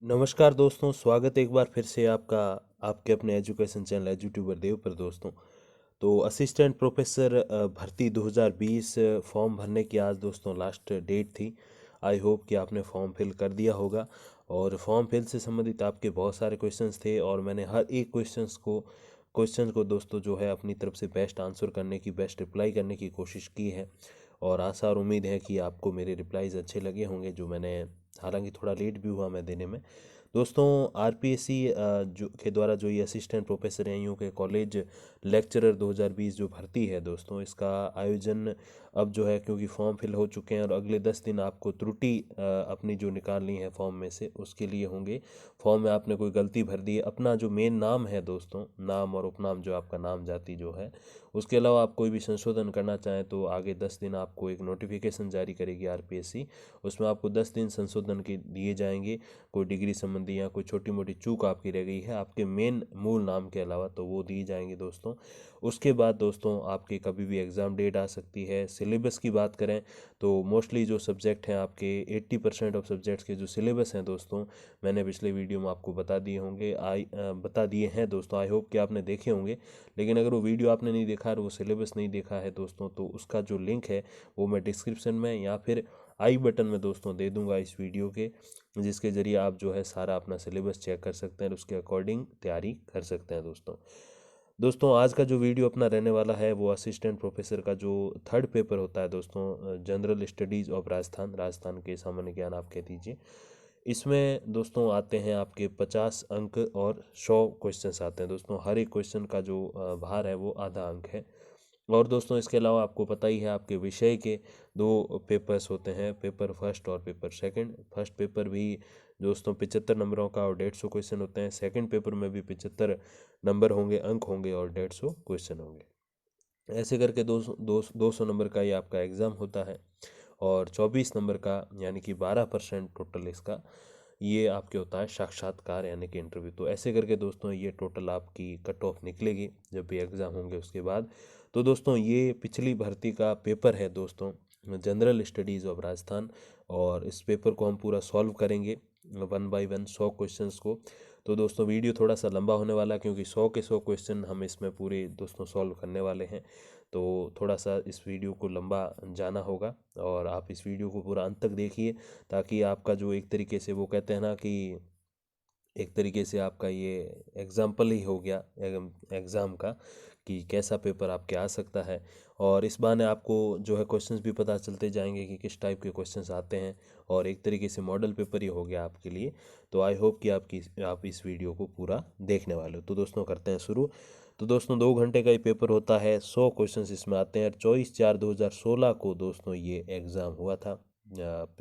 नमस्कार दोस्तों, स्वागत है एक बार फिर से आपका आपके अपने एजुकेशन चैनल एजुट्यूबर देव पर दोस्तों। तो असिस्टेंट प्रोफेसर भर्ती 2020 फॉर्म भरने की आज दोस्तों लास्ट डेट थी। आई होप कि आपने फॉर्म फिल कर दिया होगा। और फॉर्म फिल से संबंधित आपके बहुत सारे क्वेश्चंस थे और मैंने हर एक क्वेश्चन को दोस्तों जो है अपनी तरफ से बेस्ट आंसर करने की, बेस्ट रिप्लाई करने की कोशिश की है। और आशा और उम्मीद है कि आपको मेरे रिप्लाईज अच्छे लगे होंगे, जो मैंने हालांकि थोड़ा लेट भी हुआ मैं देने में। दोस्तों, आरपीएससी जो के द्वारा जो ये असिस्टेंट प्रोफेसर हैं यूँ के कॉलेज लेक्चरर 2020 जो भर्ती है दोस्तों, इसका आयोजन अब जो है, क्योंकि फॉर्म फिल हो चुके हैं और अगले 10 दिन आपको त्रुटि अपनी जो निकालनी है फॉर्म में से उसके लिए होंगे। फॉर्म में आपने कोई गलती भर दी है, अपना जो मेन नाम है दोस्तों, नाम और उपनाम जो आपका नाम जाति जो है, उसके अलावा आप कोई भी संशोधन करना चाहें तो आगे 10 दिन आपको एक नोटिफिकेशन जारी करेगी आरपीएससी। उसमें आपको 10 दिन संशोधन के दिए जाएंगे। कोई डिग्री संबंधी या कोई छोटी मोटी चूक आपकी रह गई है आपके मेन मूल नाम के अलावा, तो वो दिए जाएंगे दोस्तों। उसके बाद दोस्तों आपके कभी भी एग्ज़ाम डेट आ सकती है। सिलेबस की बात करें तो मोस्टली जो सब्जेक्ट हैं आपके 80% ऑफ सब्जेक्ट्स के जो सिलेबस हैं दोस्तों, मैंने पिछले वीडियो में आपको बता दिए हैं दोस्तों। आई होप कि आपने देखे होंगे। लेकिन अगर वो वीडियो आपने नहीं देखा और वो सिलेबस नहीं देखा है दोस्तों, तो उसका जो लिंक है वो मैं डिस्क्रिप्शन में या फिर आई बटन में दोस्तों दे दूंगा इस वीडियो के, जिसके ज़रिए आप जो है सारा अपना सिलेबस चेक कर सकते हैं और उसके अकॉर्डिंग तैयारी कर सकते हैं दोस्तों। दोस्तों, आज का जो वीडियो अपना रहने वाला है वो असिस्टेंट प्रोफेसर का जो थर्ड पेपर होता है दोस्तों, general studies of Rajasthan, Rajasthan के सामान्य ज्ञान आप कह दीजिए। इसमें दोस्तों आते हैं आपके 50 अंक और 100 क्वेश्चंस आते हैं दोस्तों। हर एक क्वेश्चन का जो भार है वो आधा अंक है। और दोस्तों इसके अलावा आपको पता ही है आपके विषय के दो पेपर्स होते हैं, पेपर फर्स्ट और पेपर सेकंड। फर्स्ट पेपर भी दोस्तों 75 नंबरों का और 150 क्वेश्चन होते हैं। सेकंड पेपर में भी 75 नंबर होंगे, अंक होंगे और 150 क्वेश्चन होंगे। ऐसे करके 200 नंबर का ये आपका एग्ज़ाम होता है और 24 नंबर का यानी कि 12% टोटल इसका ये आपके होता है साक्षात्कार यानी कि इंटरव्यू। तो ऐसे करके दोस्तों ये टोटल आपकी कट ऑफ निकलेगी जब भी एग्ज़ाम होंगे उसके बाद। तो दोस्तों ये पिछली भर्ती का पेपर है दोस्तों, जनरल स्टडीज़ ऑफ राजस्थान। और इस पेपर को हम पूरा सॉल्व करेंगे वन बाय वन 100 क्वेश्चंस को। तो दोस्तों वीडियो थोड़ा सा लंबा होने वाला है, क्योंकि 100 के 100 क्वेश्चन हम इसमें पूरे दोस्तों सॉल्व करने वाले हैं। तो थोड़ा सा इस वीडियो को लंबा जाना होगा और आप इस वीडियो को पूरा अंत तक देखिए, ताकि आपका जो एक तरीके से वो कहते हैं ना कि एक तरीके से आपका ये एग्जाम्पल ही हो गया एग्ज़ाम का कि कैसा पेपर आपके आ सकता है। और इस बहाने आपको जो है क्वेश्चंस भी पता चलते जाएंगे कि किस टाइप के क्वेश्चंस आते हैं, और एक तरीके से मॉडल पेपर ही हो गया आपके लिए। तो आई होप कि आप इस वीडियो को पूरा देखने वाले हो। तो दोस्तों करते हैं शुरू। तो दोस्तों 2 घंटे का ये पेपर होता है, 100 क्वेश्चंस इसमें आते हैं। 24/4/2016 को दोस्तों ये एग्ज़ाम हुआ था,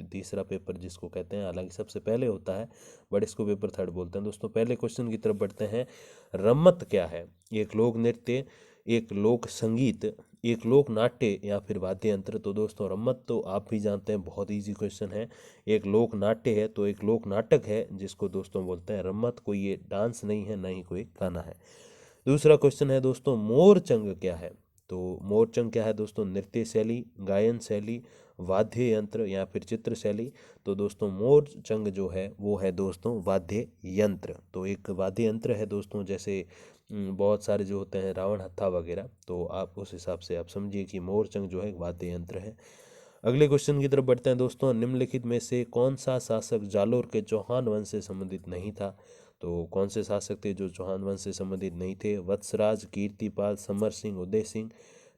तीसरा पेपर जिसको कहते हैं, हालांकि सबसे पहले होता है बट इसको पेपर थर्ड बोलते हैं दोस्तों। पहले क्वेश्चन की तरफ बढ़ते हैं। रम्मत क्या है? एक लोक नृत्य, एक लोक संगीत, एक लोक नाट्य या फिर वाद्य यंत्र। तो दोस्तों रम्मत तो आप भी जानते हैं, बहुत इजी क्वेश्चन है। एक लोक नाट्य है तो एक लोक नाटक है जिसको दोस्तों बोलते हैं रम्मत। कोई ये डांस नहीं है, ना ही कोई गाना है। दूसरा क्वेश्चन है दोस्तों, मोरचंग क्या है? तो मोरचंग क्या है दोस्तों? नृत्य शैली, गायन शैली, वाद्य यंत्र या फिर चित्र शैली। तो दोस्तों मोरचंग जो है वो है दोस्तों वाद्य यंत्र। तो एक वाद्य यंत्र है दोस्तों, जैसे बहुत सारे जो होते हैं रावण हत्था वगैरह, तो आप उस हिसाब से आप समझिए कि मोरचंग जो है एक वाद्य यंत्र है। अगले क्वेश्चन की तरफ बढ़ते हैं दोस्तों। निम्नलिखित में से कौन सा शासक जालोर के चौहान वंश से संबंधित नहीं था? तो कौन से शासक थे जो चौहान वंश से संबंधित नहीं थे? वत्सराज, कीर्तिपाल, समर सिंह, उदय सिंह।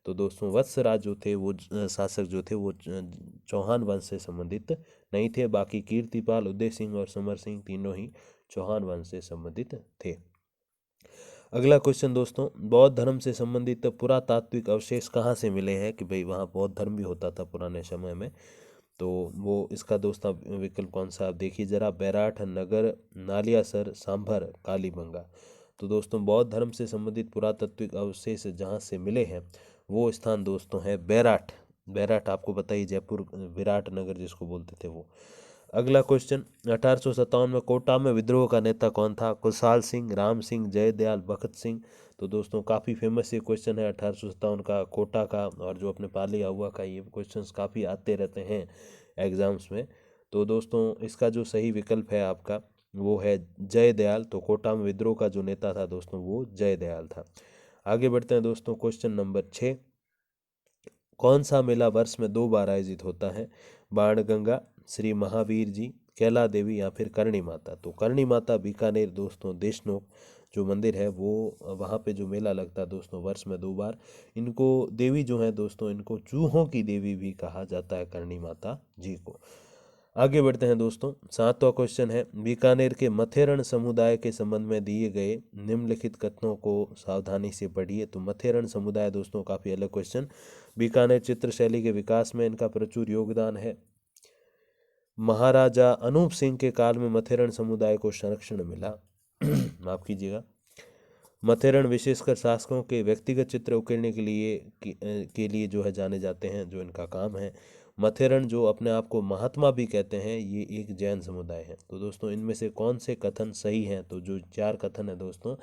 तो दोस्तों वत्सराज जो थे वो शासक जो थे वो चौहान वंश से संबंधित नहीं थे। बाकी कीर्तिपाल, उदय सिंह और समर सिंह तीनों ही चौहान वंश से संबंधित थे। अगला क्वेश्चन दोस्तों, बौद्ध धर्म से संबंधित पुरातात्विक अवशेष कहाँ से मिले हैं? कि भाई वहाँ बौद्ध धर्म भी होता था पुराने समय में। तो वो इसका दोस्तों विकल्प कौन सा आप देखिए जरा, बैराठ, नगर, नालियासर, सांभर, कालीबंगा। तो दोस्तों बौद्ध धर्म से संबंधित पुरातात्विक अवशेष जहाँ से मिले हैं वो स्थान दोस्तों है बैराठ। बैराठ आपको पता ही, जयपुर विराट नगर जिसको बोलते थे वो। अगला क्वेश्चन, 1857 में कोटा में विद्रोह का नेता कौन था? कुशाल सिंह, राम सिंह, जयदयाल, भगत सिंह। तो दोस्तों काफ़ी फेमस ये क्वेश्चन है 1857 का कोटा का, और जो अपने पाली हुआ का, ये क्वेश्चंस काफ़ी आते रहते हैं एग्जाम्स में। तो दोस्तों इसका जो सही विकल्प है आपका वो है जय दयाल। तो कोटा में विद्रोह का जो नेता था दोस्तों वो जय दयाल था। आगे बढ़ते हैं दोस्तों, क्वेश्चन नंबर 6। कौन सा मेला वर्ष में 2 बार आयोजित होता है? बाणगंगा, श्री महावीर जी, कैला देवी या फिर करणी माता। तो करणी माता बीकानेर दोस्तों देशनोक जो मंदिर है वो, वहाँ पे जो मेला लगता है दोस्तों वर्ष में 2 बार। इनको देवी जो है दोस्तों, इनको चूहों की देवी भी कहा जाता है, करणी माता जी को। आगे बढ़ते हैं दोस्तों, 7वां क्वेश्चन है, बीकानेर के मथेरण समुदाय के संबंध में दिए गए निम्नलिखित कथनों को सावधानी से पढ़िए। तो मथेरण समुदाय दोस्तों काफ़ी अलग क्वेश्चन। बीकानेर चित्रशैली के विकास में इनका प्रचुर योगदान है। महाराजा अनूप सिंह के काल में मथेरण समुदाय को संरक्षण मिला। माफ कीजिएगा। मथेरण विशेषकर शासकों के व्यक्तिगत चित्र उकेरने के लिए जो है जाने जाते हैं, जो इनका काम है। मथेरण जो अपने आप को महात्मा भी कहते हैं, ये एक जैन समुदाय है। तो दोस्तों इनमें से कौन से कथन सही हैं? तो जो 4 कथन है दोस्तों,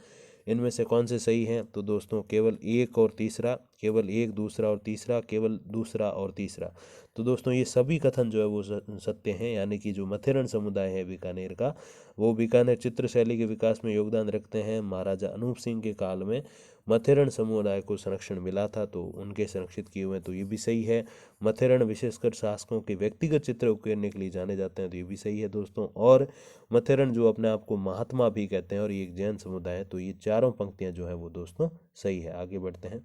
इनमें से कौन से सही हैं? तो दोस्तों केवल 1 और तीसरा, केवल 1 दूसरा और तीसरा, केवल दूसरा और तीसरा। तो दोस्तों ये सभी कथन जो है वो सत्य हैं, यानी कि जो मथेरण समुदाय है बीकानेर का, वो बीकानेर चित्रशैली के विकास में योगदान रखते हैं। महाराजा अनूप सिंह के काल में मथेरण समुदाय को संरक्षण मिला था, तो उनके संरक्षित किए हुए, तो ये भी सही है। मथेरण विशेषकर शासकों के व्यक्तिगत चित्र उकेरने के लिए जाने जाते हैं, तो ये भी सही है दोस्तों। और मथेरण जो अपने आप को महात्मा भी कहते हैं और ये एक जैन समुदाय है, तो ये चारों पंक्तियां जो है वो दोस्तों सही है। आगे बढ़ते हैं,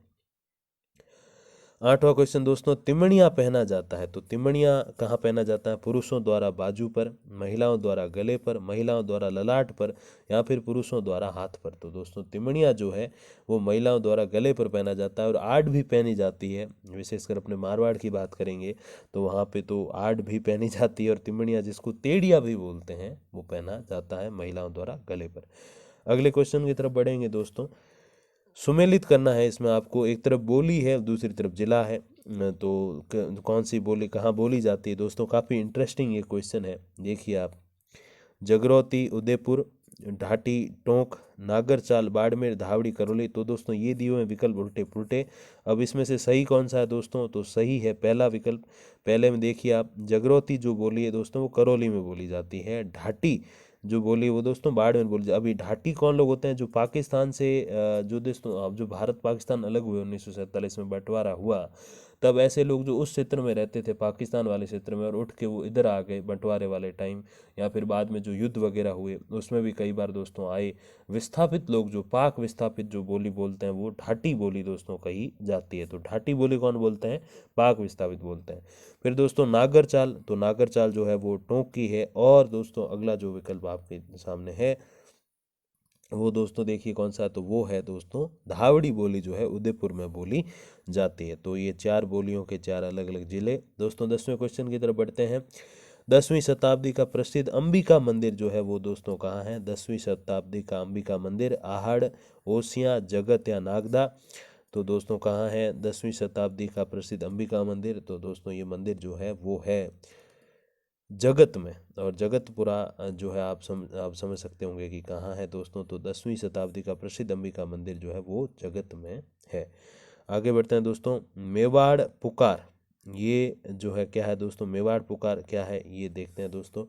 8वां क्वेश्चन दोस्तों, तिमणिया पहना जाता है। तो तिमणिया कहाँ पहना जाता है? पुरुषों द्वारा बाजू पर, महिलाओं द्वारा गले पर, महिलाओं द्वारा ललाट पर या फिर पुरुषों द्वारा हाथ पर। तो दोस्तों तिमणिया जो है वो महिलाओं द्वारा गले पर पहना जाता है और आड़ भी पहनी जाती है। विशेषकर अपने मारवाड़ की बात करेंगे तो वहाँ पे तो आड़ भी पहनी जाती है, और तिमणिया जिसको तेड़िया भी बोलते हैं वो पहना जाता है महिलाओं द्वारा गले पर। अगले क्वेश्चन की तरफ बढ़ेंगे दोस्तों। सुमेलित करना है इसमें आपको, एक तरफ बोली है दूसरी तरफ जिला है, तो कौन सी बोली कहाँ बोली जाती है दोस्तों? काफ़ी इंटरेस्टिंग ये क्वेश्चन है, देखिए आप। जगरौती, उदयपुर, ढाटी, टोंक, नागरचाल, बाड़मेर, धावड़ी, करौली। तो दोस्तों ये दिए हुए विकल्प उल्टे पुल्टे। अब इसमें से सही कौन सा है दोस्तों? तो सही है पहला विकल्प। पहले में देखिए आप, जगरौती जो बोली है दोस्तों वो करौली में बोली जाती है। ढाटी जो बोली वो दोस्तों बाड़मेर बोली जाती। अभी ढाटी कौन लोग होते हैं? जो पाकिस्तान से जो दोस्तों, अब जो भारत पाकिस्तान अलग हुए 1947 में बंटवारा हुआ, तब ऐसे लोग जो उस क्षेत्र में रहते थे पाकिस्तान वाले क्षेत्र में, और उठ के वो इधर आ गए बंटवारे वाले टाइम, या फिर बाद में जो युद्ध वगैरह हुए उसमें भी कई बार दोस्तों आए। विस्थापित लोग जो पाक विस्थापित जो बोली बोलते हैं वो ढाटी बोली दोस्तों कही जाती है। तो ढाटी बोली कौन बोलते हैं? पाक विस्थापित बोलते हैं। फिर दोस्तों नागरचाल, तो नागरचाल जो है वो टोंक की है। और दोस्तों अगला जो विकल्प आपके सामने है वो दोस्तों देखिए कौन सा, तो वो है दोस्तों धावड़ी बोली जो है उदयपुर में बोली जाती है। तो ये 4 बोलियों के 4 अलग अलग जिले। दोस्तों 10वें क्वेश्चन की तरफ बढ़ते हैं। 10वीं शताब्दी का प्रसिद्ध अंबिका मंदिर जो है वो दोस्तों कहाँ है? 10वीं शताब्दी का अंबिका मंदिर आहड़, ओसियां, जगत या नागदा। तो दोस्तों कहाँ है 10वीं शताब्दी का प्रसिद्ध अंबिका मंदिर? तो दोस्तों ये मंदिर जो है वो है जगत में। और जगतपुरा जो है आप समझ सकते होंगे कि कहाँ है दोस्तों। तो 10वीं शताब्दी का प्रसिद्ध अंबिका मंदिर जो है वो जगत में है। आगे बढ़ते हैं दोस्तों, मेवाड़ पुकार, ये जो है क्या है दोस्तों? मेवाड़ पुकार क्या है ये देखते हैं दोस्तों।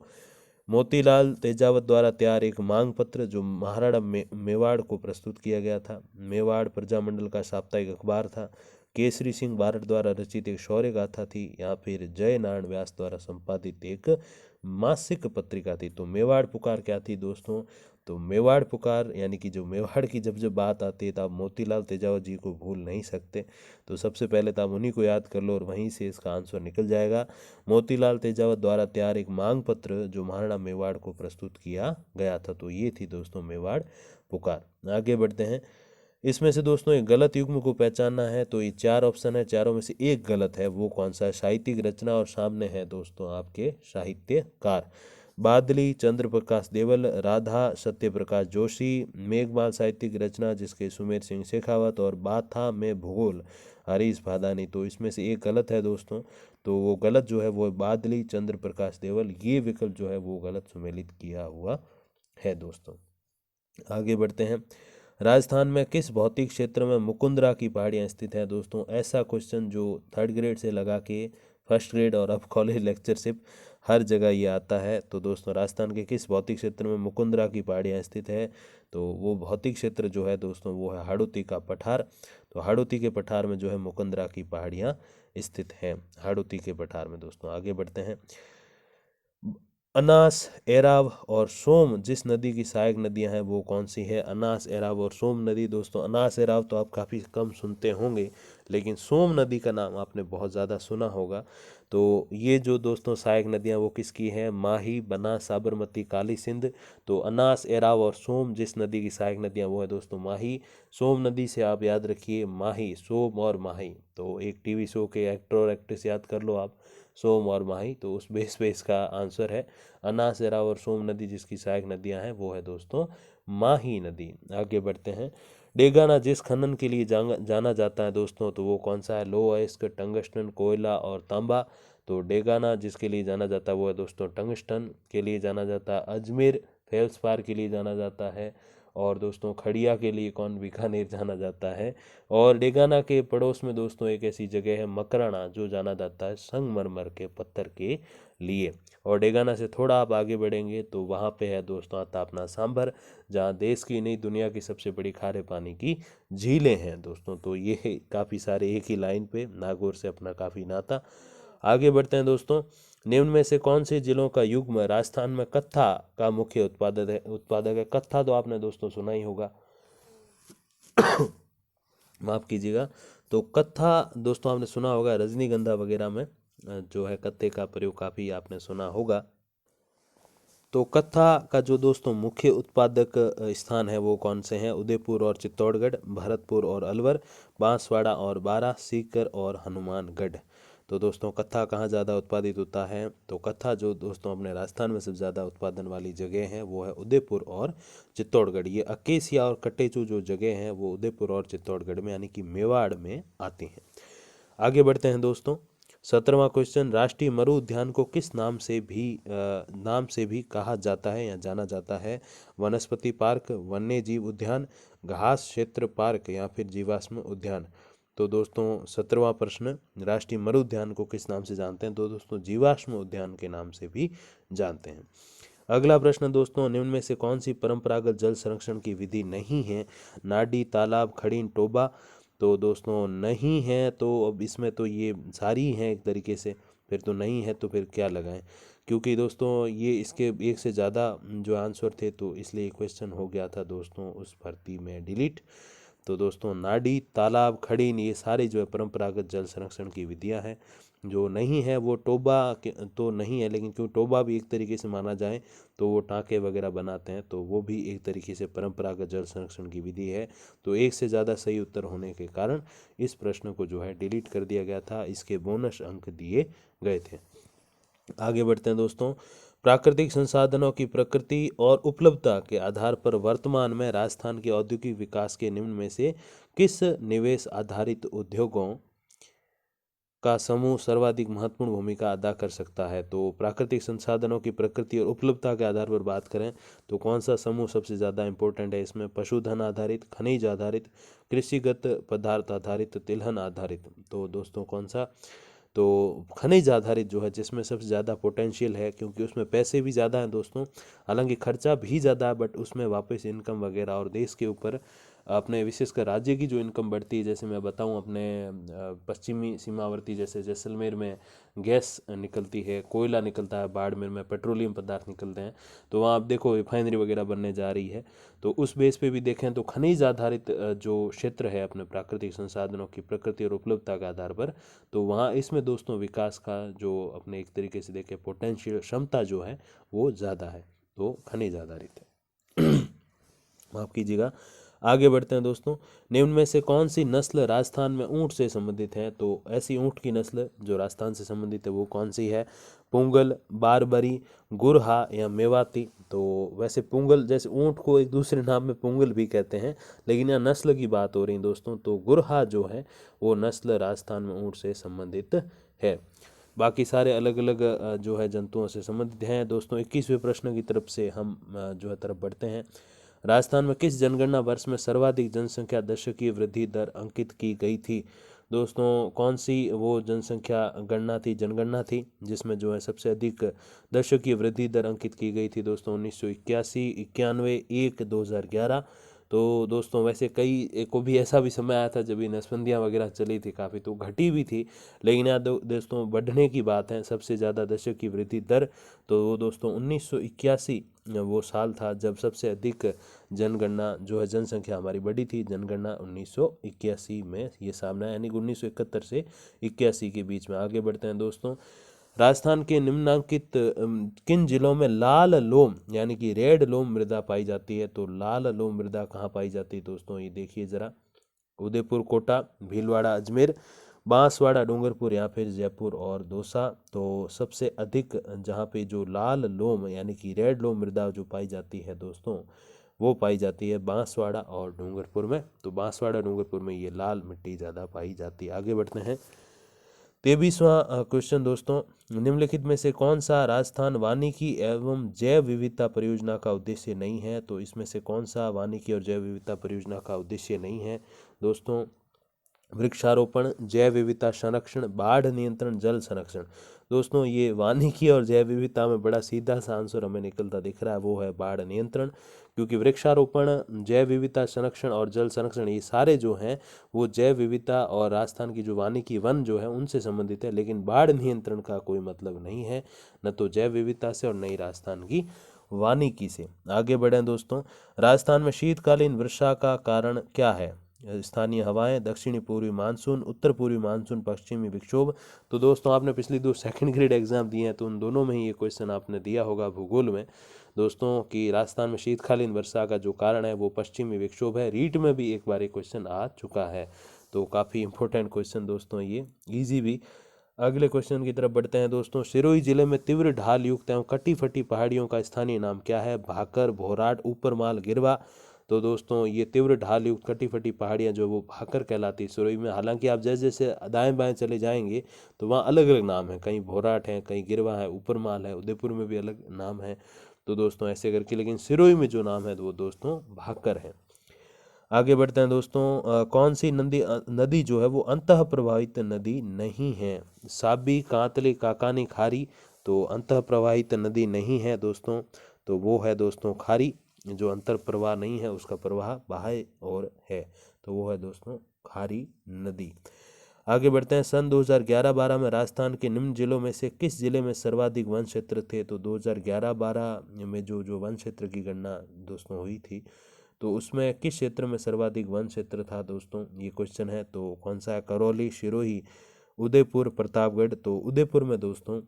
मोतीलाल तेजावत द्वारा तैयार एक मांग पत्र जो महाराणा मेवाड़ को प्रस्तुत किया गया था। मेवाड़ प्रजामंडल का साप्ताहिक अखबार था। केसरी सिंह बारड द्वारा रचित एक शौर्य गाथा थी, या फिर जय नारायण व्यास द्वारा संपादित एक मासिक पत्रिका थी। तो मेवाड़ पुकार क्या थी दोस्तों? तो मेवाड़ पुकार यानी कि जो मेवाड़ की जब जब बात आती है तो आप मोतीलाल तेजावत जी को भूल नहीं सकते। तो सबसे पहले तो आप उन्हीं को याद कर लो और वहीं से इसका आंसर निकल जाएगा। मोतीलाल तेजावत द्वारा तैयार एक मांग पत्र जो महाराणा मेवाड़ को प्रस्तुत किया गया था। तो ये थी दोस्तों मेवाड़ पुकार। आगे बढ़ते हैं, इसमें से दोस्तों एक गलत युग्म को पहचानना है। तो ये 4 ऑप्शन है, चारों में से एक गलत है, वो कौन सा है? साहित्यिक रचना, और सामने है दोस्तों आपके साहित्यकार। बादली, चंद्र प्रकाश देवल, राधा सत्य प्रकाश जोशी, मेघमाल साहित्यिक रचना जिसके सुमेर सिंह शेखावत, और बाथा में भूगोल हरीश भादानी। तो इसमें से एक गलत है दोस्तों। तो वो गलत जो है वो बादली, चंद्र प्रकाश देवल, ये विकल्प जो है वो गलत सुमेलित किया हुआ है दोस्तों। आगे बढ़ते हैं, राजस्थान में किस भौतिक क्षेत्र में मुकुंदरा की पहाड़ियाँ स्थित हैं दोस्तों? ऐसा क्वेश्चन जो 3rd ग्रेड से लगा के 1st ग्रेड और अब कॉलेज लेक्चरशिप हर जगह ये आता है। तो दोस्तों राजस्थान के किस भौतिक क्षेत्र में मुकुंदरा की पहाड़ियाँ स्थित है? तो वो भौतिक क्षेत्र जो है दोस्तों वो है हाड़ौती का पठार। तो हाड़ौती के पठार में जो है मुकुंदरा की पहाड़ियाँ स्थित हैं, हाड़ौती के पठार में। दोस्तों आगे बढ़ते हैं। अनास, एराव और सोम जिस नदी की सहायक नदियां हैं वो कौन सी है? अनास, एराव और सोम नदी। दोस्तों अनास एराव तो आप काफ़ी कम सुनते होंगे, लेकिन सोम नदी का नाम आपने बहुत ज़्यादा सुना होगा। तो ये जो दोस्तों सहायक नदियां वो किसकी हैं? माही, बनास, साबरमती, काली सिंध। तो अनास, एराव और सोम जिस नदी की सहायक नदियां वो है दोस्तों माही। सोम नदी से आप याद रखिए माही, सोम और माही। तो एक टीवी शो के एक्टर और एक्ट्रेस याद कर लो आप, सोम और माही। तो उस बेस पे इसका आंसर है अनास, एराव और सोम नदी जिसकी सहायक नदियां हैं वो है दोस्तों माही नदी। आगे बढ़ते हैं। डेगाना जिस खनन के लिए जाना जाता है दोस्तों तो वो कौन सा है? लो अयस्क, टंगस्टन, कोयला और तांबा। तो डेगाना जिसके लिए जाना जाता है वो है दोस्तों टंगस्टन के लिए जाना जाता है। अजमेर फेल्सपार के लिए जाना जाता है। और दोस्तों खड़िया के लिए कौन? बीकानेर जाना जाता है। और डेगाना के पड़ोस में दोस्तों एक ऐसी जगह है मकराना जो जाना जाता है संगमरमर के पत्थर के लिए। और डेगाना से थोड़ा आप आगे बढ़ेंगे तो वहाँ पे है दोस्तों आता अपना सांभर, जहाँ देश की नहीं दुनिया की सबसे बड़ी खारे पानी की झीलें हैं दोस्तों। तो ये काफ़ी सारे एक ही लाइन पे, नागौर से अपना काफ़ी नाता। आगे बढ़ते हैं दोस्तों। निम्न में से कौन से जिलों का युग्म राजस्थान में कत्था का मुख्य उत्पादक है? कत्था तो आपने दोस्तों सुना ही होगा, माफ़ कीजिएगा। तो कत्था दोस्तों आपने सुना होगा, रजनीगंधा वगैरह में जो है कत्थे का प्रयोग काफ़ी आपने सुना होगा। तो कत्था का जो दोस्तों मुख्य उत्पादक स्थान है वो कौन से हैं? उदयपुर और चित्तौड़गढ़, भरतपुर और अलवर, बांसवाड़ा और बारां, सीकर और हनुमानगढ़। तो दोस्तों कत्था कहाँ ज़्यादा उत्पादित होता है? तो कत्था जो दोस्तों अपने राजस्थान में सबसे ज़्यादा उत्पादन वाली जगह है वो है उदयपुर और चित्तौड़गढ़। ये अकेसिया और कटेचू जो जगह हैं वो उदयपुर और चित्तौड़गढ़ में यानी कि मेवाड़ में आती हैं। आगे बढ़ते हैं दोस्तों। 17वां क्वेश्चन, राष्ट्रीय मरु उद्यान को किस नाम से भी कहा जाता है या जाना जाता है? वनस्पति पार्क, वन्य जीव उद्यान, घास क्षेत्र पार्क या फिर जीवाश्म उद्यान। तो दोस्तों 17वां प्रश्न, राष्ट्रीय मरु उद्यान को किस नाम से जानते हैं? तो दोस्तों जीवाश्म उद्यान के नाम से भी जानते हैं। अगला प्रश्न दोस्तों, निम्न में से कौन सी परंपरागत जल संरक्षण की विधि नहीं है? नाडी, तालाब, खड़ीन, टोबा। तो दोस्तों नहीं है, तो अब इसमें तो ये सारी हैं एक तरीके से, फिर तो नहीं है तो फिर क्या लगाएं? क्योंकि दोस्तों ये इसके एक से ज़्यादा जो आंसर थे तो इसलिए क्वेश्चन हो गया था दोस्तों उस भर्ती में डिलीट। तो दोस्तों नाडी, तालाब, खड़ीन ये सारे जो है परंपरागत जल संरक्षण की विधियां हैं। जो नहीं है वो टोबा तो नहीं है, लेकिन क्यों टोबा भी एक तरीके से माना जाए तो वो टाँके वगैरह बनाते हैं, तो वो भी एक तरीके से परंपरागत जल संरक्षण की विधि है। तो एक से ज़्यादा सही उत्तर होने के कारण इस प्रश्न को जो है डिलीट कर दिया गया था, इसके बोनस अंक दिए गए थे। आगे बढ़ते हैं दोस्तों। प्राकृतिक संसाधनों की प्रकृति और उपलब्धता के आधार पर वर्तमान में राजस्थान के औद्योगिक विकास के निम्न में से किस निवेश आधारित उद्योगों का समूह सर्वाधिक महत्वपूर्ण भूमिका अदा कर सकता है? तो प्राकृतिक संसाधनों की प्रकृति और उपलब्धता के आधार पर बात करें तो कौन सा समूह सबसे ज़्यादा इंपॉर्टेंट है इसमें? पशुधन आधारित, खनिज आधारित, कृषिगत पदार्थ आधारित, तिलहन आधारित। तो दोस्तों कौन सा? तो खनिज आधारित जो है जिसमें सबसे ज़्यादा पोटेंशियल है, क्योंकि उसमें पैसे भी ज़्यादा हैं दोस्तों, हालांकि खर्चा भी ज़्यादा है, बट उसमें वापस इनकम वगैरह और देश के ऊपर अपने विशेषकर राज्य की जो इनकम बढ़ती है। जैसे मैं बताऊं अपने पश्चिमी सीमावर्ती जैसे जैसलमेर में गैस निकलती है, कोयला निकलता है, बाड़मेर में पेट्रोलियम पदार्थ निकलते हैं, तो वहाँ आप देखो रिफाइनरी वगैरह बनने जा रही है। तो उस बेस पे भी देखें तो खनिज आधारित जो क्षेत्र है अपने प्राकृतिक संसाधनों की प्रकृति और उपलब्धता के आधार पर, तो वहाँ इसमें दोस्तों विकास का जो अपने एक तरीके से देखें पोटेंशियल क्षमता जो है वो ज़्यादा है, तो खनिज आधारित है। माफ़ कीजिएगा। आगे बढ़ते हैं दोस्तों। निम्न में से कौन सी नस्ल राजस्थान में ऊंट से संबंधित है? तो ऐसी ऊंट की नस्ल जो राजस्थान से संबंधित है वो कौन सी है? पुंगल, बारबरी, गुरहा या मेवाती। तो वैसे पुंगल जैसे ऊंट को एक दूसरे नाम में पुंगल भी कहते हैं, लेकिन यहाँ नस्ल की बात हो रही है दोस्तों, तो गुरहा जो है वो नस्ल राजस्थान में ऊंट से संबंधित है। बाकी सारे अलग अलग जो है जंतुओं से संबंधित हैं दोस्तों। 21वें प्रश्न की तरफ से हम जो है तरफ बढ़ते हैं। राजस्थान में किस जनगणना वर्ष में सर्वाधिक जनसंख्या दशकीय वृद्धि दर अंकित की गई थी? दोस्तों कौन सी वो जनसंख्या गणना थी, जनगणना थी, जिसमें जो है सबसे अधिक दशकीय वृद्धि दर अंकित की गई थी दोस्तों 1981, 91, 1, 2011। तो दोस्तों वैसे कई को भी ऐसा भी समय आया था जब ये नसबंदियाँ वगैरह चली थी काफ़ी, तो घटी भी थी, लेकिन यहाँ दोस्तों बढ़ने की बात है सबसे ज़्यादा दशकीय वृद्धि दर। तो दोस्तों 1981 वो साल था जब सबसे अधिक जनगणना जो है जनसंख्या हमारी बढ़ी थी। जनगणना 1981 में ये सामने आया, यानी 1971 से 81 के बीच में। आगे बढ़ते हैं दोस्तों। राजस्थान के निम्नलिखित किन जिलों में लाल लोम यानी कि रेड लोम मृदा पाई जाती है? तो लाल लोम मृदा कहाँ पाई जाती है दोस्तों, ये देखिए जरा। उदयपुर, कोटा, भीलवाड़ा, अजमेर, बांसवाड़ा, डूंगरपुर या फिर जयपुर और दौसा। तो सबसे अधिक जहाँ पे जो लाल लोम यानी कि रेड लोम मृदा जो पाई जाती है दोस्तों, वो पाई जाती है बांसवाड़ा और डूंगरपुर में। तो बांसवाड़ा डूंगरपुर में ये लाल मिट्टी ज़्यादा पाई जाती है। आगे बढ़ते हैं। 23वां क्वेश्चन दोस्तों, निम्नलिखित में से कौन सा राजस्थान वानिकी एवं जैव विविधता परियोजना का उद्देश्य नहीं है? तो इसमें से कौन सा वानिकी और जैव विविधता परियोजना का उद्देश्य नहीं है दोस्तों? वृक्षारोपण, जैव विविधता संरक्षण, बाढ़ नियंत्रण, जल संरक्षण। दोस्तों ये वानिकी और जैव विविधता में बड़ा सीधा सा आंसर हमें निकलता दिख रहा है, वो है बाढ़ नियंत्रण। क्योंकि वृक्षारोपण, जैव विविधता संरक्षण और जल संरक्षण ये सारे जो हैं वो जैव विविधता और राजस्थान की जो वानिकी वन जो है उनसे संबंधित है, लेकिन बाढ़ नियंत्रण का कोई मतलब नहीं है, न तो जैव विविधता से और न ही राजस्थान की वानिकी से। आगे बढ़ें दोस्तों। राजस्थान में शीतकालीन वर्षा का कारण क्या है? स्थानीय हवाएं, दक्षिणी पूर्वी मानसून, उत्तर पूर्वी मानसून, पश्चिमी विक्षोभ। तो दोस्तों आपने पिछली 2 सेकंड ग्रेड एग्जाम दिए हैं, तो उन दोनों में ही ये क्वेश्चन आपने दिया होगा भूगोल में दोस्तों, कि राजस्थान में शीतकालीन वर्षा का जो कारण है वो पश्चिमी विक्षोभ है। रीट में भी एक बार ये क्वेश्चन आ चुका है, तो काफ़ी इंपॉर्टेंट क्वेश्चन दोस्तों, ये ईजी भी। अगले क्वेश्चन की तरफ बढ़ते हैं दोस्तों। सिरोही जिले में तीव्र ढाल युक्त एवं कटी फटी पहाड़ियों का स्थानीय नाम क्या है? भाकर, भोराट, ऊपरमाल, गिरवा। तो दोस्तों ये तीव्र ढाल युक्त कटी फटी पहाड़ियाँ जो वो भाकर कहलाती है सिरोही में। हालांकि आप जैसे जैसे दाएं बाएं चले जाएंगे तो वहाँ अलग अलग नाम है, कहीं भोराट है, कहीं गिरवा है, ऊपरमाल है, उदयपुर में भी अलग नाम है। तो दोस्तों ऐसे करके, लेकिन सिरोही में जो नाम है वो दोस्तों भाकर है। आगे बढ़ते हैं दोस्तों। कौन सी नदी जो है वो अंतः प्रवाहित नदी नहीं है? साबी, कांतले, काकानी, खारी। तो अंतः प्रवाहित नदी नहीं है दोस्तों, तो वो है दोस्तों खारी। जो अंतर प्रवाह नहीं है उसका प्रवाह बाह्य और है, तो वो है दोस्तों खारी नदी। आगे बढ़ते हैं। सन 2011-12 में राजस्थान के निम्न जिलों में से किस जिले में सर्वाधिक वन क्षेत्र थे? तो 2011-12 में जो वन क्षेत्र की गणना दोस्तों हुई थी, तो उसमें किस क्षेत्र में सर्वाधिक वन क्षेत्र था दोस्तों, ये क्वेश्चन है। तो कौन सा है? करौली, सिरोही, उदयपुर, प्रतापगढ़। तो उदयपुर में दोस्तों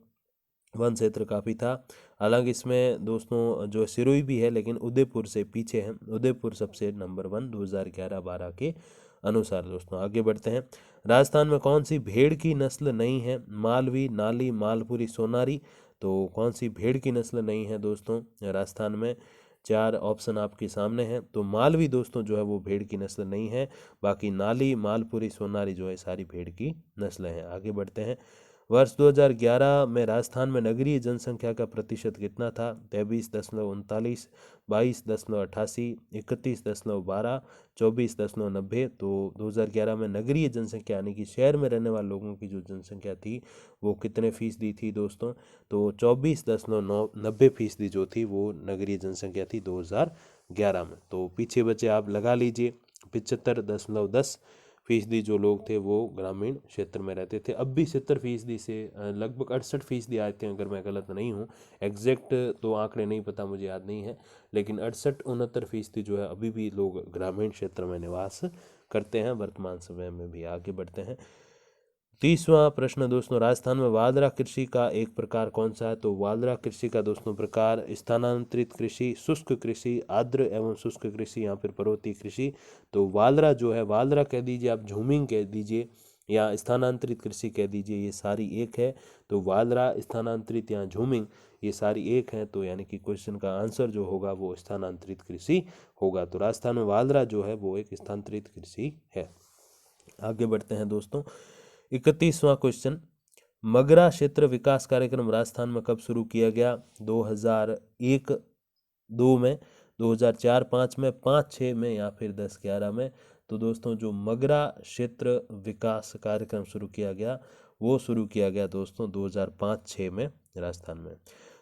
वन क्षेत्र काफ़ी था। हालांकि इसमें दोस्तों जो सिरोही भी है, लेकिन उदयपुर से पीछे है। उदयपुर सबसे नंबर 1 2011-12 के अनुसार दोस्तों। आगे बढ़ते हैं। राजस्थान में कौन सी भेड़ की नस्ल नहीं है? मालवी, नाली, मालपुरी, सोनारी। तो कौन सी भेड़ की नस्ल नहीं है दोस्तों राजस्थान में? 4 ऑप्शन आपके सामने हैं। तो मालवी दोस्तों जो है वो भेड़ की नस्ल नहीं है, बाकी नाली, मालपुरी, सोनारी जो है सारी भेड़ की नस्लें हैं। आगे बढ़ते हैं। वर्ष 2011 में राजस्थान में नगरीय जनसंख्या का प्रतिशत कितना था? 23.39, 22.88, 31.12, 24.90। तो 2011 में नगरीय जनसंख्या यानी कि शहर में रहने वाले लोगों की जो जनसंख्या थी वो कितने फीसदी थी दोस्तों? तो 24.90% जो थी वो नगरीय जनसंख्या थी 2011 में। तो पीछे बचे आप लगा लीजिए। 75.10% जो लोग थे वो ग्रामीण क्षेत्र में रहते थे। अब भी 70% से लगभग 68% आते हैं, अगर मैं गलत नहीं हूँ। एग्जैक्ट तो आंकड़े नहीं पता, मुझे याद नहीं है, लेकिन 68-69% जो है अभी भी लोग ग्रामीण क्षेत्र में निवास करते हैं वर्तमान समय में भी। आगे बढ़ते हैं। 30वां प्रश्न दोस्तों। राजस्थान में वालरा कृषि का एक प्रकार कौन सा है? तो वालरा कृषि का दोस्तों प्रकार स्थानांतरित कृषि, शुष्क कृषि, आर्द्र एवं शुष्क कृषि या फिर पर्वतीय कृषि। तो वालरा जो है, वालरा कह दीजिए आप, झूमिंग कह दीजिए या स्थानांतरित कृषि कह दीजिए, ये सारी एक है। तो वालरा, स्थानांतरित या झूमिंग ये सारी एक है। तो यानी कि क्वेश्चन का आंसर जो होगा वो स्थानांतरित कृषि होगा। तो राजस्थान में वालरा जो है वो एक स्थानांतरित कृषि है। आगे बढ़ते हैं दोस्तों। 31वां क्वेश्चन। मगरा क्षेत्र विकास कार्यक्रम राजस्थान में कब शुरू किया गया? 2001-2 में, 2004-5 में, 5-6 में या फिर 10-11 में। तो दोस्तों जो मगरा क्षेत्र विकास कार्यक्रम शुरू किया गया वो शुरू किया गया दोस्तों 2005-06 में राजस्थान में।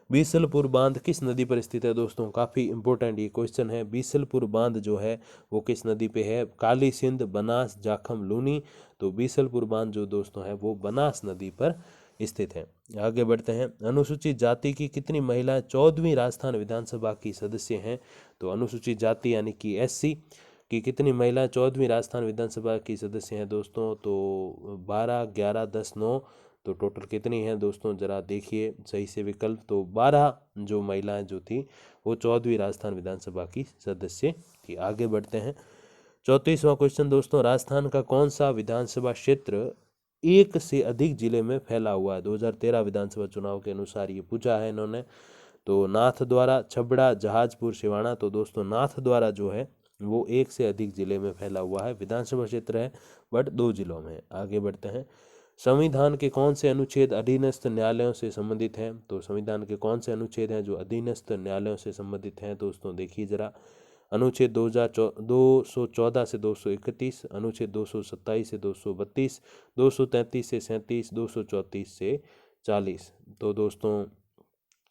बीसलपुर बांध किस नदी पर स्थित है दोस्तों? काफ़ी इंपॉर्टेंट ये क्वेश्चन है। बीसलपुर बांध जो है वो किस नदी पे है? काली सिंध, बनास, जाखम, लूनी। तो बीसलपुर बांध जो दोस्तों है वो बनास नदी पर स्थित है। आगे बढ़ते हैं। अनुसूचित जाति की कितनी महिलाएं 14वीं राजस्थान विधानसभा की सदस्य हैं? तो अनुसूचित जाति यानी कि SC की कितनी महिलाएं 14वीं राजस्थान विधानसभा की सदस्य हैं दोस्तों? तो 12, 11, 10, 9। तो टोटल कितनी हैं दोस्तों? जरा देखिए सही से विकल्प। तो 12 जो महिलाएं जो थी वो 14वीं राजस्थान विधानसभा की सदस्य थी। आगे बढ़ते हैं। 34वां क्वेश्चन दोस्तों, राजस्थान का कौन सा विधानसभा क्षेत्र एक से अधिक जिले में फैला हुआ है? 2013 विधानसभा चुनाव के अनुसार ये पूछा है इन्होंने। तो नाथद्वारा, छबड़ा, जहाजपुर, सिवाना। तो दोस्तों नाथद्वारा जो है वो एक से अधिक जिले में फैला हुआ है, विधानसभा क्षेत्र है बट 2 जिलों में। आगे बढ़ते हैं। संविधान के कौन से अनुच्छेद अधीनस्थ न्यायालयों से संबंधित हैं? तो संविधान के कौन से अनुच्छेद हैं जो अधीनस्थ न्यायालयों से संबंधित हैं दोस्तों? देखिए जरा। अनुच्छेद 214 से 231, अनुच्छेद 227 से 232, 233 से 37, 234 से 40। तो दोस्तों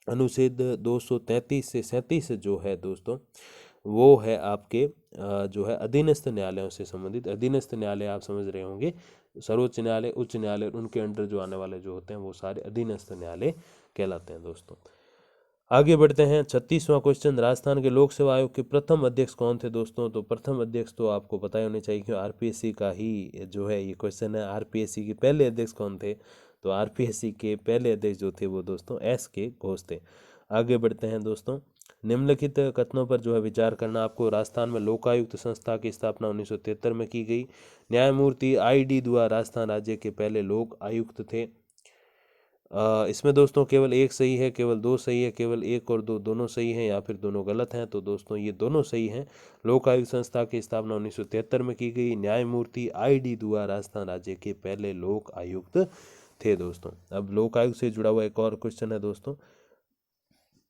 अनुच्छेद 233 से 37 जो है दोस्तों वो है आपके जो है अधीनस्थ न्यायालयों से संबंधित। अधीनस्थ न्यायालय आप समझ रहे होंगे, सर्वोच्च न्यायालय, उच्च न्यायालय, उनके अंडर जो आने वाले जो होते हैं वो सारे अधीनस्थ न्यायालय कहलाते हैं दोस्तों। आगे बढ़ते हैं। 36वां क्वेश्चन, राजस्थान के लोक सेवा आयोग के प्रथम अध्यक्ष कौन थे दोस्तों? तो प्रथम अध्यक्ष तो आपको पता ही होना चाहिए कि RPSC का ही जो है ये क्वेश्चन है। RPSC के पहले अध्यक्ष कौन थे? तो RPSC के पहले अध्यक्ष जो थे वो दोस्तों SK घोष थे। आगे बढ़ते हैं दोस्तों। निम्नलिखित कथनों पर जो है विचार करना आपको। राजस्थान में लोकायुक्त संस्था की स्थापना 1973 में की गई। न्यायमूर्ति ID दुआ राजस्थान राज्य के पहले लोक आयुक्त थे। इसमें दोस्तों केवल एक सही है, केवल दो सही है, केवल एक और दो दोनों सही हैं या फिर दोनों गलत हैं? तो दोस्तों ये दोनों सही हैं। लोकायुक्त संस्था की स्थापना 1973 में की गई। न्यायमूर्ति ID दुआ राजस्थान राज्य के पहले लोक आयुक्त थे दोस्तों। अब लोकायुक्त से जुड़ा हुआ एक और क्वेश्चन है दोस्तों।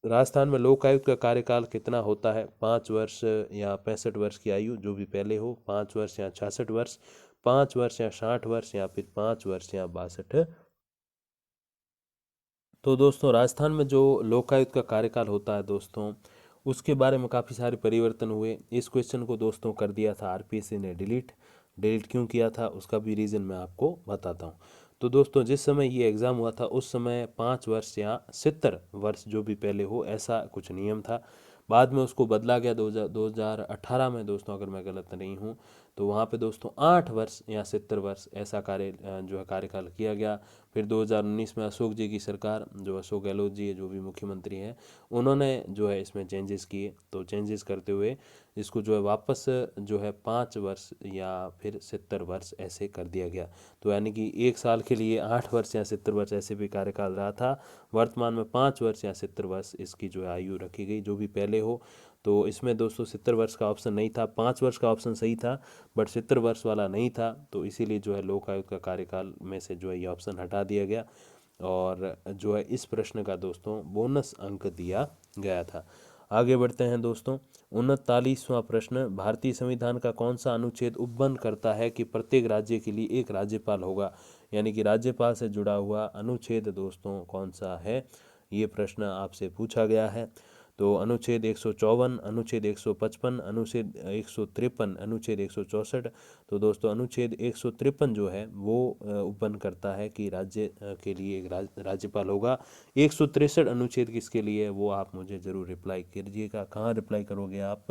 राजस्थान में लोकायुक्त का कार्यकाल कितना होता है? 5 वर्ष या 65 वर्ष की आयु, जो भी पहले हो। 5 वर्ष या 66 वर्ष, 5 वर्ष या 60 वर्ष, या फिर 5 वर्ष या 62। तो दोस्तों राजस्थान में जो लोकायुक्त का कार्यकाल होता है दोस्तों उसके बारे में काफ़ी सारे परिवर्तन हुए। इस क्वेश्चन को दोस्तों कर दिया था RPSC ने डिलीट क्यों किया था उसका भी रीज़न मैं आपको बताता हूँ। तो दोस्तों जिस समय ये एग्ज़ाम हुआ था उस समय 5 वर्ष या 70 वर्ष जो भी पहले हो ऐसा कुछ नियम था। बाद में उसको बदला गया 2018 में दोस्तों, अगर मैं गलत नहीं हूँ तो वहाँ पे दोस्तों 8 वर्ष या 70 वर्ष ऐसा जो है कार्यकाल किया गया। फिर 2019 में अशोक जी की सरकार, जो अशोक गहलोत जी है जो भी मुख्यमंत्री हैं, उन्होंने जो है इसमें चेंजेस किए। तो चेंजेस करते हुए इसको जो है वापस जो है 5 वर्ष या फिर 70 वर्ष ऐसे कर दिया गया। तो यानी कि एक साल के लिए 8 वर्ष या 70 वर्ष ऐसे भी कार्यकाल रहा था। वर्तमान में 5 वर्ष या 70 वर्ष इसकी जो है आयु रखी गई, जो भी पहले हो। तो इसमें दोस्तों 70 वर्ष का ऑप्शन नहीं था, 5 वर्ष का ऑप्शन सही था बट 70 वर्ष वाला नहीं था। तो इसीलिए जो है लोकायुक्त का कार्यकाल में से जो है ये ऑप्शन हटा दिया गया और जो है इस प्रश्न का दोस्तों बोनस अंक दिया गया था। आगे बढ़ते हैं दोस्तों। 39वां प्रश्न, भारतीय संविधान का कौन सा अनुच्छेद उपबंध करता है कि प्रत्येक राज्य के लिए एक राज्यपाल होगा? यानी कि राज्यपाल से जुड़ा हुआ अनुच्छेद दोस्तों कौन सा है, ये प्रश्न आपसे पूछा गया है। तो अनुच्छेद 154, अनुच्छेद 155, अनुच्छेद 153, अनुच्छेद 164। तो दोस्तों अनुच्छेद 153 जो है वो उपबंध करता है कि राज्य के लिए एक राज्यपाल होगा। 163 अनुच्छेद किसके लिए है वो आप मुझे ज़रूर रिप्लाई कीजिएगा। कहाँ रिप्लाई करोगे आप?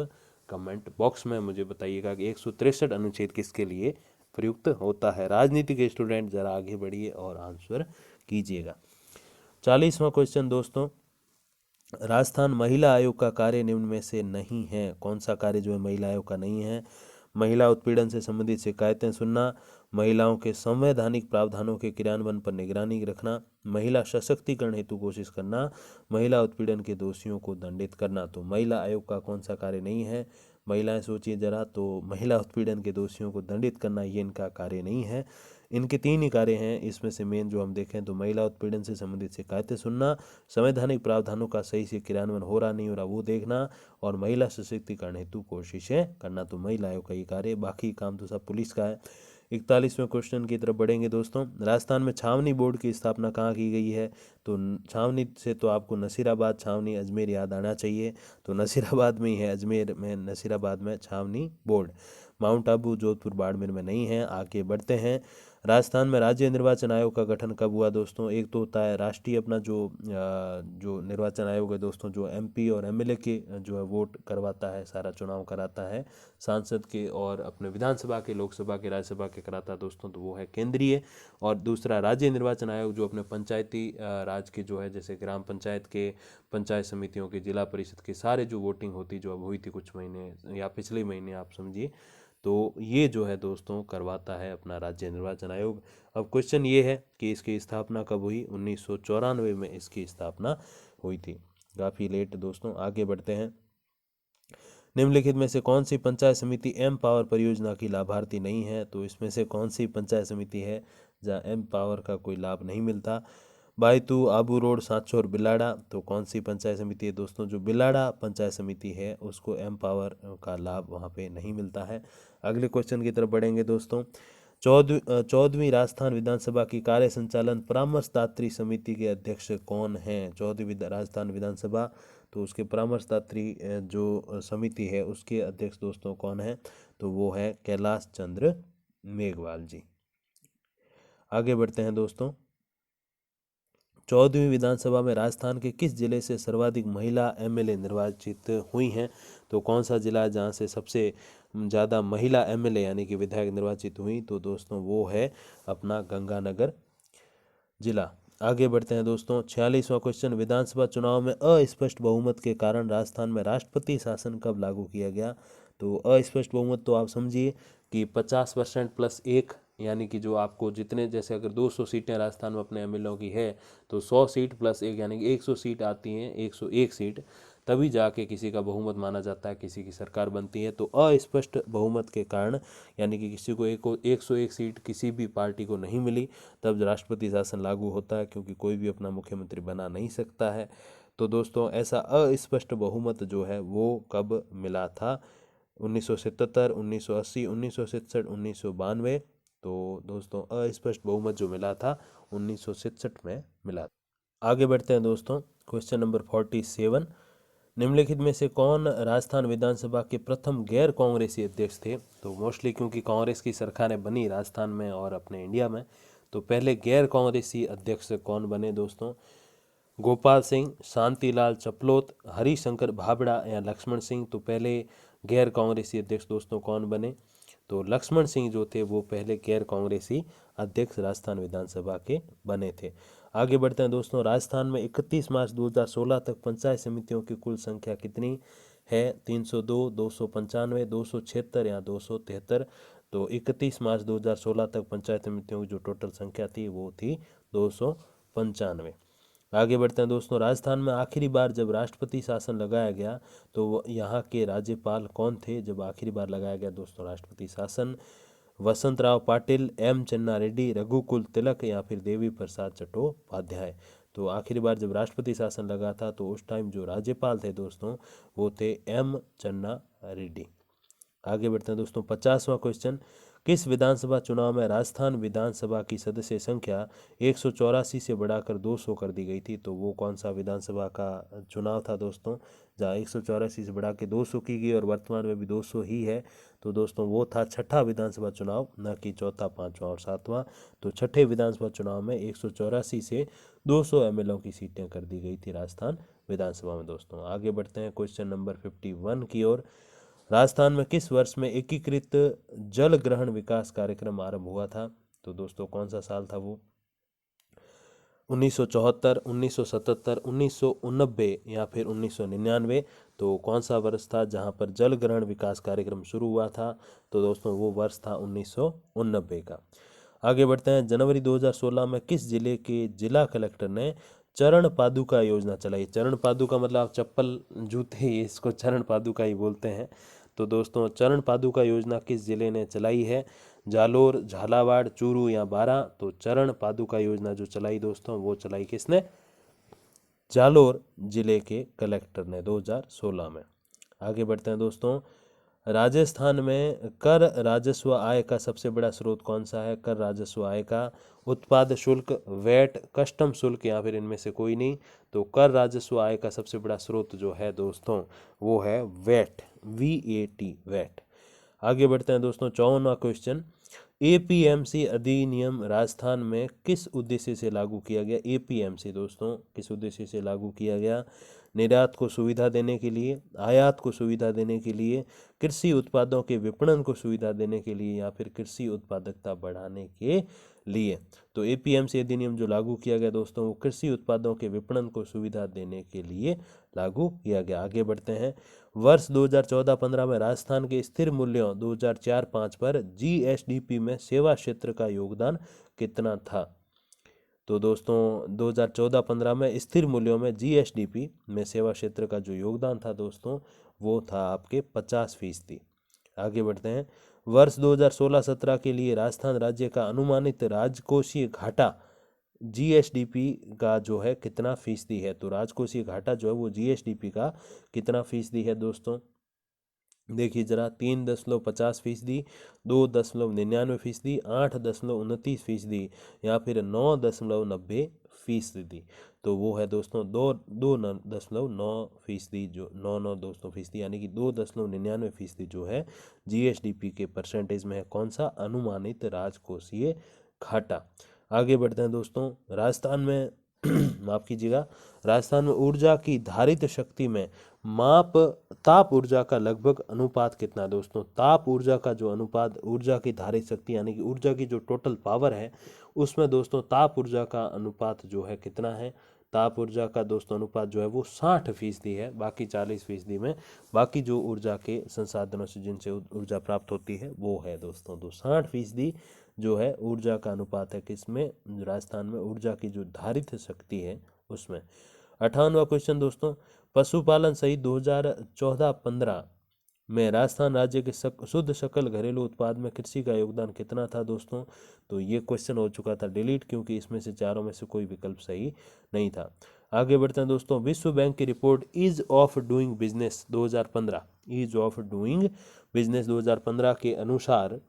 कमेंट बॉक्स में मुझे बताइएगा कि 163 अनुच्छेद किसके लिए प्रयुक्त होता है। राजनीति के स्टूडेंट ज़रा आगे बढ़िए और आंसर कीजिएगा। 40वां क्वेश्चन दोस्तों, राजस्थान महिला आयोग का कार्य निम्न में से नहीं है। कौन सा कार्य जो है महिला आयोग का नहीं है? महिला उत्पीड़न से संबंधित शिकायतें सुनना, महिलाओं के संवैधानिक प्रावधानों के क्रियान्वयन पर निगरानी रखना, महिला सशक्तिकरण हेतु कोशिश करना, महिला उत्पीड़न के दोषियों को दंडित करना। तो महिला आयोग का कौन सा कार्य नहीं है? महिलाएं सोचिए जरा। तो महिला उत्पीड़न के दोषियों को दंडित करना ये इनका कार्य नहीं है। इनके 3 ही कार्य हैं। इसमें से मेन जो हम देखें तो महिला उत्पीड़न से संबंधित शिकायतें सुनना, संवैधानिक प्रावधानों का सही से क्रियान्वयन हो रहा नहीं हो रहा वो देखना, और महिला सशक्तिकरण हेतु कोशिशें करना। तो महिला आयोग का ये कार्य, बाकी काम तो सब पुलिस का है। 41वें क्वेश्चन की तरफ बढ़ेंगे दोस्तों। राजस्थान में छावनी बोर्ड की स्थापना कहाँ की गई है? तो छावनी से तो आपको नसीराबाद, छावनी, अजमेर याद आना चाहिए। तो नसीराबाद में ही है, अजमेर में नसीराबाद में छावनी बोर्ड। माउंट आबू, जोधपुर, बाड़मेर में नहीं है। आगे बढ़ते हैं। राजस्थान में राज्य निर्वाचन आयोग का गठन कब हुआ दोस्तों? एक तो होता है राष्ट्रीय अपना जो निर्वाचन आयोग है दोस्तों, जो एमपी और एमएलए के जो है वोट करवाता है, सारा चुनाव कराता है सांसद के, और अपने विधानसभा के, लोकसभा के, राज्यसभा के कराता है दोस्तों, तो वो है केंद्रीय। और दूसरा राज्य निर्वाचन आयोग जो अपने पंचायती राज के जो है, जैसे ग्राम पंचायत के, पंचायत समितियों के, जिला परिषद के सारे जो वोटिंग होती जो अब हुई थी कुछ महीने या पिछले महीने आप समझिए, तो ये जो है दोस्तों करवाता है अपना राज्य निर्वाचन आयोग। अब क्वेश्चन ये है कि इसकी स्थापना कब हुई? 1994 में इसकी स्थापना हुई थी। काफ़ी लेट दोस्तों। आगे बढ़ते हैं। निम्नलिखित में से कौन सी पंचायत समिति एम पावर परियोजना की लाभार्थी नहीं है? तो इसमें से कौन सी पंचायत समिति है जहाँ एम पावर का कोई लाभ नहीं मिलता? बायतू, आबू रोड, सांचौर, बिलाड़ा। तो कौन सी पंचायत समिति है दोस्तों? जो बिलाड़ा पंचायत समिति है उसको एम पावर का लाभ वहाँ पे नहीं मिलता है। अगले क्वेश्चन की तरफ बढ़ेंगे दोस्तों। 14वीं राजस्थान विधानसभा की कार्य संचालन परामर्शदात्री समिति के अध्यक्ष कौन हैं? 14वीं राजस्थान विधानसभा, तो उसके परामर्शदात्री जो समिति है उसके अध्यक्ष दोस्तों कौन है? तो वो है कैलाश चंद्र मेघवाल जी। आगे बढ़ते हैं दोस्तों। 14वीं विधानसभा में राजस्थान के किस जिले से सर्वाधिक महिला एमएलए निर्वाचित हुई हैं? तो कौन सा जिला है जहाँ से सबसे ज़्यादा महिला एमएलए यानी कि विधायक निर्वाचित हुई? तो दोस्तों वो है अपना गंगानगर जिला। आगे बढ़ते हैं दोस्तों। 46वां क्वेश्चन। विधानसभा चुनाव में अस्पष्ट बहुमत के कारण राजस्थान में राष्ट्रपति शासन कब लागू किया गया? तो अस्पष्ट बहुमत तो आप समझिए कि 50% प्लस 1, यानी कि जो आपको जितने, जैसे अगर 200 सीटें राजस्थान में अपने एमएलए की है तो 100 सीट प्लस 1 यानी कि 100 सीट आती हैं, 101 सीट, तभी जाके किसी का बहुमत माना जाता है, किसी की सरकार बनती है। तो अस्पष्ट बहुमत के कारण यानी कि किसी को 101 सीट किसी भी पार्टी को नहीं मिली, तब राष्ट्रपति शासन लागू होता है, क्योंकि कोई भी अपना मुख्यमंत्री बना नहीं सकता है। तो दोस्तों ऐसा अस्पष्ट बहुमत जो है वो कब मिला था? 1977, 1980, 1967, 1992। तो दोस्तों अस्पष्ट बहुमत जो मिला था 1967 में मिला। आगे बढ़ते हैं दोस्तों। Question number 47। निम्नलिखित में से कौन राजस्थान विधानसभा के प्रथम गैर कांग्रेसी अध्यक्ष थे? तो मोस्टली क्योंकि कांग्रेस की सरकारें बनी राजस्थान में और अपने इंडिया में, तो पहले गैर कांग्रेसी अध्यक्ष कौन बने दोस्तों? गोपाल सिंह, शांतिलाल चपलोत, हरिशंकर भाबड़ा या लक्ष्मण सिंह। तो पहले गैर कांग्रेसी अध्यक्ष दोस्तों कौन बने? तो लक्ष्मण सिंह जो थे वो पहले गैर कांग्रेसी अध्यक्ष राजस्थान विधानसभा के बने थे। आगे बढ़ते हैं दोस्तों। राजस्थान में 31 मार्च 2016 तक पंचायत समितियों की कुल संख्या कितनी है? 302, 295, 276 या 273। तो 31 मार्च 2016 तक पंचायत समितियों की जो टोटल संख्या थी वो थी 295। आगे बढ़ते हैं दोस्तों। राजस्थान में आखिरी बार जब राष्ट्रपति शासन लगाया गया तो यहाँ के राज्यपाल कौन थे जब आखिरी बार लगाया गया दोस्तों राष्ट्रपति शासन? वसंतराव पाटिल, एम चन्ना रेड्डी, रघुकुल तिलक या फिर देवी प्रसाद चट्टोपाध्याय। तो आखिरी बार जब राष्ट्रपति शासन लगा था तो उस टाइम जो राज्यपाल थे दोस्तों वो थे एम चन्ना रेड्डी। आगे बढ़ते हैं दोस्तों। 50वां क्वेश्चन। किस विधानसभा चुनाव में राजस्थान विधानसभा की सदस्य संख्या 184 से बढ़ाकर 200 कर दी गई थी? तो वो कौन सा विधानसभा का चुनाव था दोस्तों जहाँ 184 से बढ़ा के 200 की गई और वर्तमान में भी 200 ही है? तो दोस्तों वो था छठा विधानसभा चुनाव, न कि चौथा, पांचवा और सातवां। तो छठे विधानसभा चुनाव में 184 से 200 एमएलए की सीटें कर दी गई थी राजस्थान विधानसभा में दोस्तों। आगे बढ़ते हैं क्वेश्चन नंबर 51 की ओर। राजस्थान में किस वर्ष में एकीकृत जल ग्रहण विकास कार्यक्रम आरंभ हुआ था? तो दोस्तों कौन सा साल था वो? 1974, 1977, 1989 या फिर 1999। तो कौन सा वर्ष था जहां पर जल ग्रहण विकास कार्यक्रम शुरू हुआ था? तो दोस्तों वो वर्ष था 1989 का। आगे बढ़ते हैं। जनवरी 2016 में किस जिले के जिला कलेक्टर ने चरण पादुका योजना चलाई? चरण पादुका मतलब आप चप्पल जूते, इसको चरण पादुका ही बोलते हैं। तो दोस्तों चरण पादुका योजना किस जिले ने चलाई है? जालोर, झालावाड़, चूरू या बारां। तो चरण पादुका योजना जो चलाई दोस्तों, वो चलाई किसने? जालोर जिले के कलेक्टर ने 2016 में। आगे बढ़ते हैं दोस्तों। राजस्थान में कर राजस्व आय का सबसे बड़ा स्रोत कौन सा है? कर राजस्व आय का उत्पाद शुल्क, वैट, कस्टम शुल्क या फिर इनमें से कोई नहीं। तो कर राजस्व आय का सबसे बड़ा स्रोत जो है दोस्तों, वो है वैट, VAT, वैट। आगे बढ़ते हैं दोस्तों। 54वां क्वेश्चन, APMC अधिनियम राजस्थान में किस उद्देश्य से लागू किया गया? APMC दोस्तों किस उद्देश्य से लागू किया गया? निर्यात को सुविधा देने के लिए, आयात को सुविधा देने के लिए, कृषि उत्पादों के विपणन को सुविधा देने के लिए या फिर कृषि उत्पादकता बढ़ाने के लिए। तो APMC अधिनियम जो लागू किया गया दोस्तों, वो कृषि उत्पादों के विपणन को सुविधा देने के लिए लागू किया गया। आगे बढ़ते हैं। वर्ष 2014-15 में राजस्थान के स्थिर मूल्यों 2004-5 पर GSDP में सेवा क्षेत्र का योगदान कितना था? तो दोस्तों 2014-15 में स्थिर मूल्यों में GSDP में सेवा क्षेत्र का जो योगदान था दोस्तों, वो था आपके 50%। आगे बढ़ते हैं। वर्ष 2016-17 के लिए राजस्थान राज्य का अनुमानित राजकोषीय घाटा GSDP का जो है कितना फीसदी है? तो राजकोषीय घाटा जो है वो GSDP का कितना फीसदी है दोस्तों? देखिए जरा, 3.50%, 2.99%, 8.29% या फिर 9.90%। तो वो है दोस्तों 2.9%, जो 9.9% यानी कि 2.99% जो है GSDP के परसेंटेज में है। कौन सा? अनुमानित राजकोषीय घाटा। आगे बढ़ते हैं दोस्तों। राजस्थान में माफ कीजिएगा, राजस्थान में ऊर्जा की धारित शक्ति में ताप ऊर्जा का लगभग अनुपात कितना दोस्तों? ताप ऊर्जा का जो अनुपात ऊर्जा की धारित शक्ति यानी कि ऊर्जा की जो टोटल पावर है, उसमें दोस्तों ताप ऊर्जा का अनुपात जो है कितना है? ताप ऊर्जा का दोस्तों अनुपात जो है वो 60% है। बाकी 40% में बाकी जो ऊर्जा के संसाधनों से जिनसे ऊर्जा प्राप्त होती है वो है दोस्तों। तो 60% जो है ऊर्जा का अनुपात है किसमें? राजस्थान में ऊर्जा की जो धारित शक्ति है उसमें। 58वां क्वेश्चन दोस्तों, पशुपालन सहित 2014-15 में राजस्थान राज्य के शुद्ध सकल घरेलू उत्पाद में कृषि का योगदान कितना था दोस्तों? तो ये क्वेश्चन हो चुका था डिलीट, क्योंकि इसमें से चारों में से कोई विकल्प सही नहीं था। आगे बढ़ते हैं दोस्तों। विश्व बैंक की report ease of doing business 2015, ease of doing business 2015 के अनुसार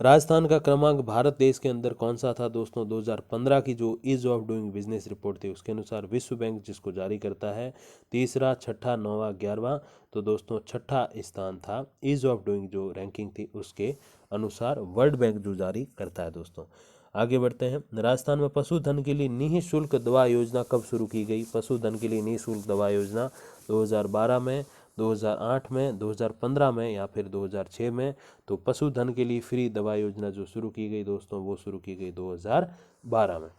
राजस्थान का क्रमांक भारत देश के अंदर कौन सा था दोस्तों? 2015 की जो ease of doing business report थी उसके अनुसार विश्व बैंक जिसको जारी करता है, तीसरा, छठा, नौवां, 11वां। तो दोस्तों छठा स्थान था ईज ऑफ डूइंग जो रैंकिंग थी उसके अनुसार वर्ल्ड बैंक जो जारी करता है दोस्तों। आगे बढ़ते हैं। राजस्थान में पशुधन के लिए निःशुल्क दवा योजना कब शुरू की गई? पशुधन के लिए निःशुल्क दवा योजना 2012 में, 2008 में, 2015 में या फिर 2006 में। तो पशुधन के लिए फ्री दवा योजना जो शुरू की गई दोस्तों, वो शुरू की गई 2012 में।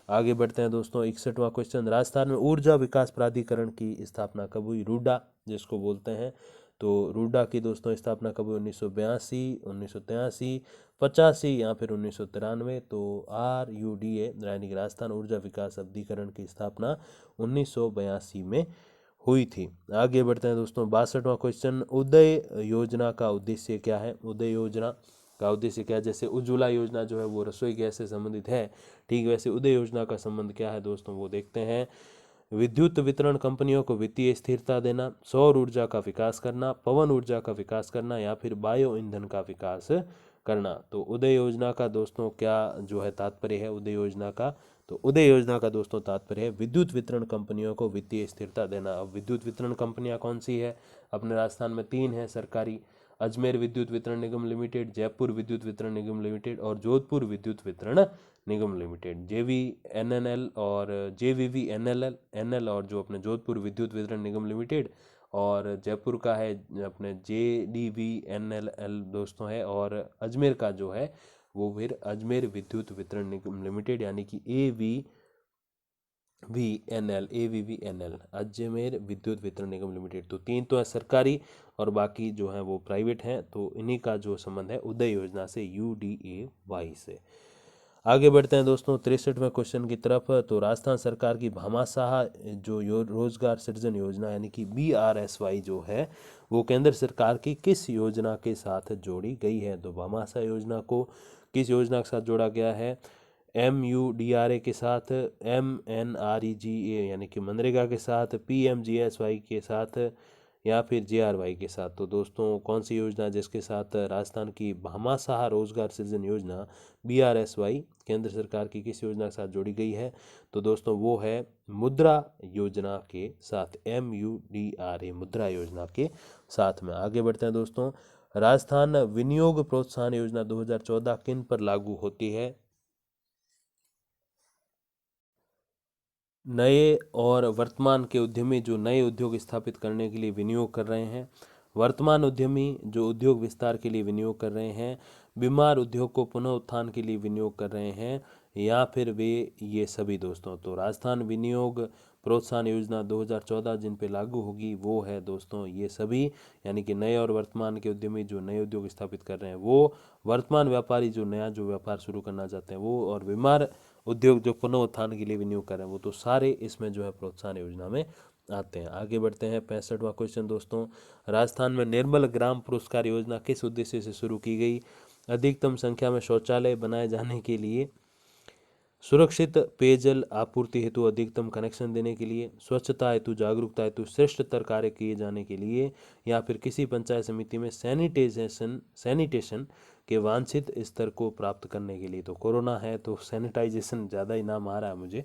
आगे बढ़ते हैं दोस्तों। 61वां क्वेश्चन, राजस्थान में ऊर्जा विकास प्राधिकरण की स्थापना कब हुई? रूडा जिसको बोलते हैं। तो रूडा की दोस्तों स्थापना कब हुई? 1982, 1983, 85 या फिर 1993। तो RUDA यानी कि राजस्थान ऊर्जा विकास अभिकरण की स्थापना 1982 में हुई थी। आगे बढ़ते हैं दोस्तों। 62वां क्वेश्चन, उदय योजना का उद्देश्य क्या है? उदय योजना का उद्देश्य क्या है? जैसे उज्ज्वला योजना जो है वो रसोई गैस से संबंधित है, ठीक वैसे उदय योजना का संबंध क्या है दोस्तों, वो देखते हैं। विद्युत वितरण कंपनियों को वित्तीय स्थिरता देना, सौर ऊर्जा का विकास करना, पवन ऊर्जा का विकास करना या फिर बायो ईंधन का विकास करना। तो उदय योजना का दोस्तों क्या जो है तात्पर्य है उदय योजना का? तो उदय योजना का दोस्तों तात्पर्य है विद्युत वितरण कंपनियों को वित्तीय स्थिरता देना। अब विद्युत वितरण कंपनियां कौन सी है? अपने राजस्थान में 3 है सरकारी, अजमेर विद्युत वितरण निगम लिमिटेड, जयपुर विद्युत वितरण निगम लिमिटेड और जोधपुर विद्युत वितरण निगम लिमिटेड। JVNNL और JVVNL और जो अपने जोधपुर विद्युत वितरण निगम लिमिटेड, और जयपुर का है अपने JDVNLL दोस्तों है, और अजमेर का जो है वो फिर अजमेर विद्युत वितरण निगम लिमिटेड यानी कि AVVNL अजमेर विद्युत वितरण निगम लिमिटेड। तो 3 तो है सरकारी और बाकी जो है वो प्राइवेट हैं। तो इन्हीं का जो संबंध है उदय योजना से, UDAY से। आगे बढ़ते हैं दोस्तों 63वें क्वेश्चन की तरफ। तो राजस्थान सरकार की भामाशाह जो रोजगार सृजन योजना यानी कि BRSY जो है वो केंद्र सरकार की किस योजना के साथ जोड़ी गई है? तो भामाशाह योजना को किस योजना के साथ जोड़ा गया है? MUDRA के साथ, MNREGA यानी कि मनरेगा के साथ, PMGSY के साथ या फिर JRY के साथ। तो दोस्तों कौन सी योजना जिसके साथ राजस्थान की भामाशाह रोजगार सृजन योजना BRSY केंद्र सरकार की किस योजना के साथ जोड़ी गई है? तो दोस्तों वो है मुद्रा योजना के साथ, MUDRA मुद्रा योजना के साथ में। आगे बढ़ते हैं दोस्तों, राजस्थान विनियोग प्रोत्साहन योजना 2014 किन पर लागू होती है? नए और वर्तमान के उद्यमी जो नए उद्योग स्थापित करने के लिए विनियोग कर रहे हैं, वर्तमान उद्यमी जो उद्योग विस्तार के लिए विनियोग कर रहे हैं, बीमार उद्योग को पुनः उत्थान के लिए विनियोग कर रहे हैं, या फिर वे ये सभी दोस्तों। तो राजस्थान विनियोग प्रोत्साहन योजना 2014 जिन पे लागू होगी वो है दोस्तों ये सभी, यानी कि नए और वर्तमान के उद्यमी जो नए उद्योग स्थापित कर रहे हैं वो, वर्तमान व्यापारी जो नया जो व्यापार शुरू करना चाहते हैं वो, और बीमार उद्योग जो पुनः उत्थान के लिए विनियोग कर रहे हैं वो। तो सारे इसमें जो है प्रोत्साहन योजना में आते हैं। आगे बढ़ते हैं 65वां क्वेश्चन दोस्तों, राजस्थान में निर्मल ग्राम पुरस्कार योजना किस उद्देश्य से शुरू की गई? अधिकतम संख्या में शौचालय बनाए जाने के लिए, सुरक्षित पेयजल आपूर्ति हेतु अधिकतम कनेक्शन देने के लिए, स्वच्छता हेतु जागरूकता हेतु श्रेष्ठतर कार्य किए जाने के लिए, या फिर किसी पंचायत समिति में सैनिटेशन के वांछित स्तर को प्राप्त करने के लिए। तो कोरोना है तो सैनिटाइजेशन ज़्यादा ही नाम आ रहा है मुझे।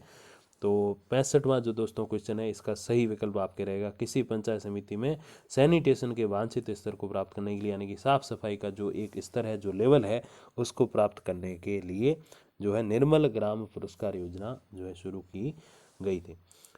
तो 65वां जो दोस्तों क्वेश्चन है इसका सही विकल्प आपके रहेगा किसी पंचायत समिति में सैनिटेशन के वांछित स्तर को प्राप्त करने के लिए, यानी कि साफ सफाई का जो एक स्तर है जो लेवल है उसको प्राप्त करने के लिए जो है निर्मल ग्राम पुरस्कार योजना जो है शुरू की गई थी।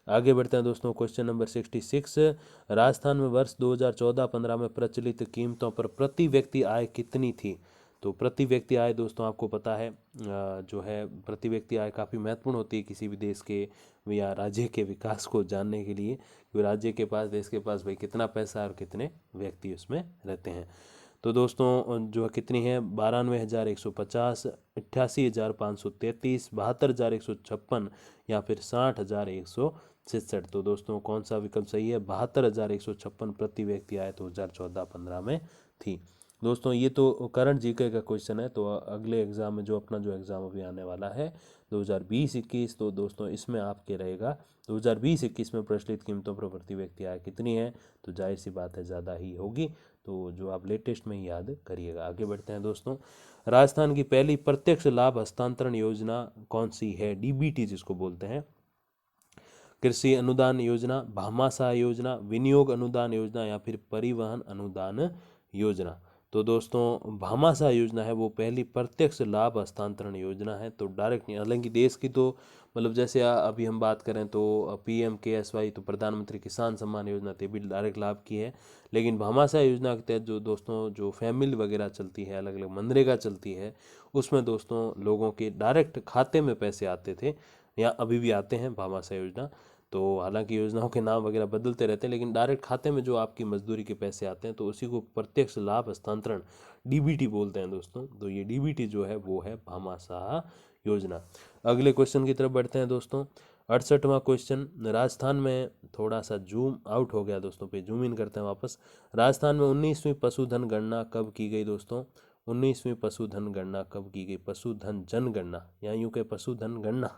आगे बढ़ते हैं दोस्तों, क्वेश्चन नंबर 66, राजस्थान में वर्ष 2014-15 में प्रचलित कीमतों पर प्रति व्यक्ति आय कितनी थी? तो प्रति व्यक्ति आय दोस्तों आपको पता है जो है प्रति व्यक्ति आय काफ़ी महत्वपूर्ण होती है किसी भी देश के या राज्य के विकास को जानने के लिए, कि राज्य के पास, देश के पास भाई कितना पैसा है और कितने व्यक्ति उसमें रहते हैं। तो दोस्तों जो है कितनी है, 92,150, 88,533, 72,156 या फिर 60,166। तो दोस्तों कौन सा विकल्प सही है? 72,156 प्रति व्यक्ति आय 2014-15 में थी। दोस्तों ये तो करंट जीके का क्वेश्चन है। तो अगले एग्जाम में जो अपना जो एग्ज़ाम अभी आने वाला है 2020-21, तो दोस्तों इसमें आपके रहेगा 2020-21 में प्रचलित कीमतों पर प्रति व्यक्ति आय कितनी है? तो जाहिर सी बात है ज़्यादा ही होगी, तो जो आप लेटेस्ट में ही याद करिएगा। आगे बढ़ते हैं दोस्तों, राजस्थान की पहली प्रत्यक्ष लाभ हस्तांतरण योजना कौन सी है? DBT जिसको बोलते हैं, कृषि अनुदान योजना, भामाशाह योजना, विनियोग अनुदान योजना या फिर परिवहन अनुदान योजना। तो दोस्तों भामाशाह योजना है वो पहली प्रत्यक्ष लाभ हस्तांतरण योजना है। तो डायरेक्ट नहीं, हालांकि देश की तो मतलब जैसे अभी हम बात करें तो PMKSY तो प्रधानमंत्री किसान सम्मान योजना थे भी डायरेक्ट लाभ की है, लेकिन भामाशाह योजना के तहत जो दोस्तों जो फैमिली वगैरह चलती है, अलग अलग मनरेगा चलती है, उसमें दोस्तों लोगों के डायरेक्ट खाते में पैसे आते थे या अभी भी आते हैं भामाशाह योजना। तो हालांकि योजनाओं के नाम वगैरह बदलते रहते हैं, लेकिन डायरेक्ट खाते में जो आपकी मजदूरी के पैसे आते हैं तो उसी को प्रत्यक्ष लाभ हस्तांतरण DBT बोलते हैं दोस्तों। तो ये DBT जो है वो है भामाशाह योजना। अगले क्वेश्चन की तरफ बढ़ते हैं दोस्तों, 68वां क्वेश्चन, राजस्थान में थोड़ा सा जूम आउट हो गया दोस्तों, पे जूम इन करते हैं वापस। राजस्थान में 19वीं पशुधन गणना कब की गई दोस्तों? 19वीं पशुधन गणना कब की गई? पशुधन जनगणना या यूं के पशुधन गणना,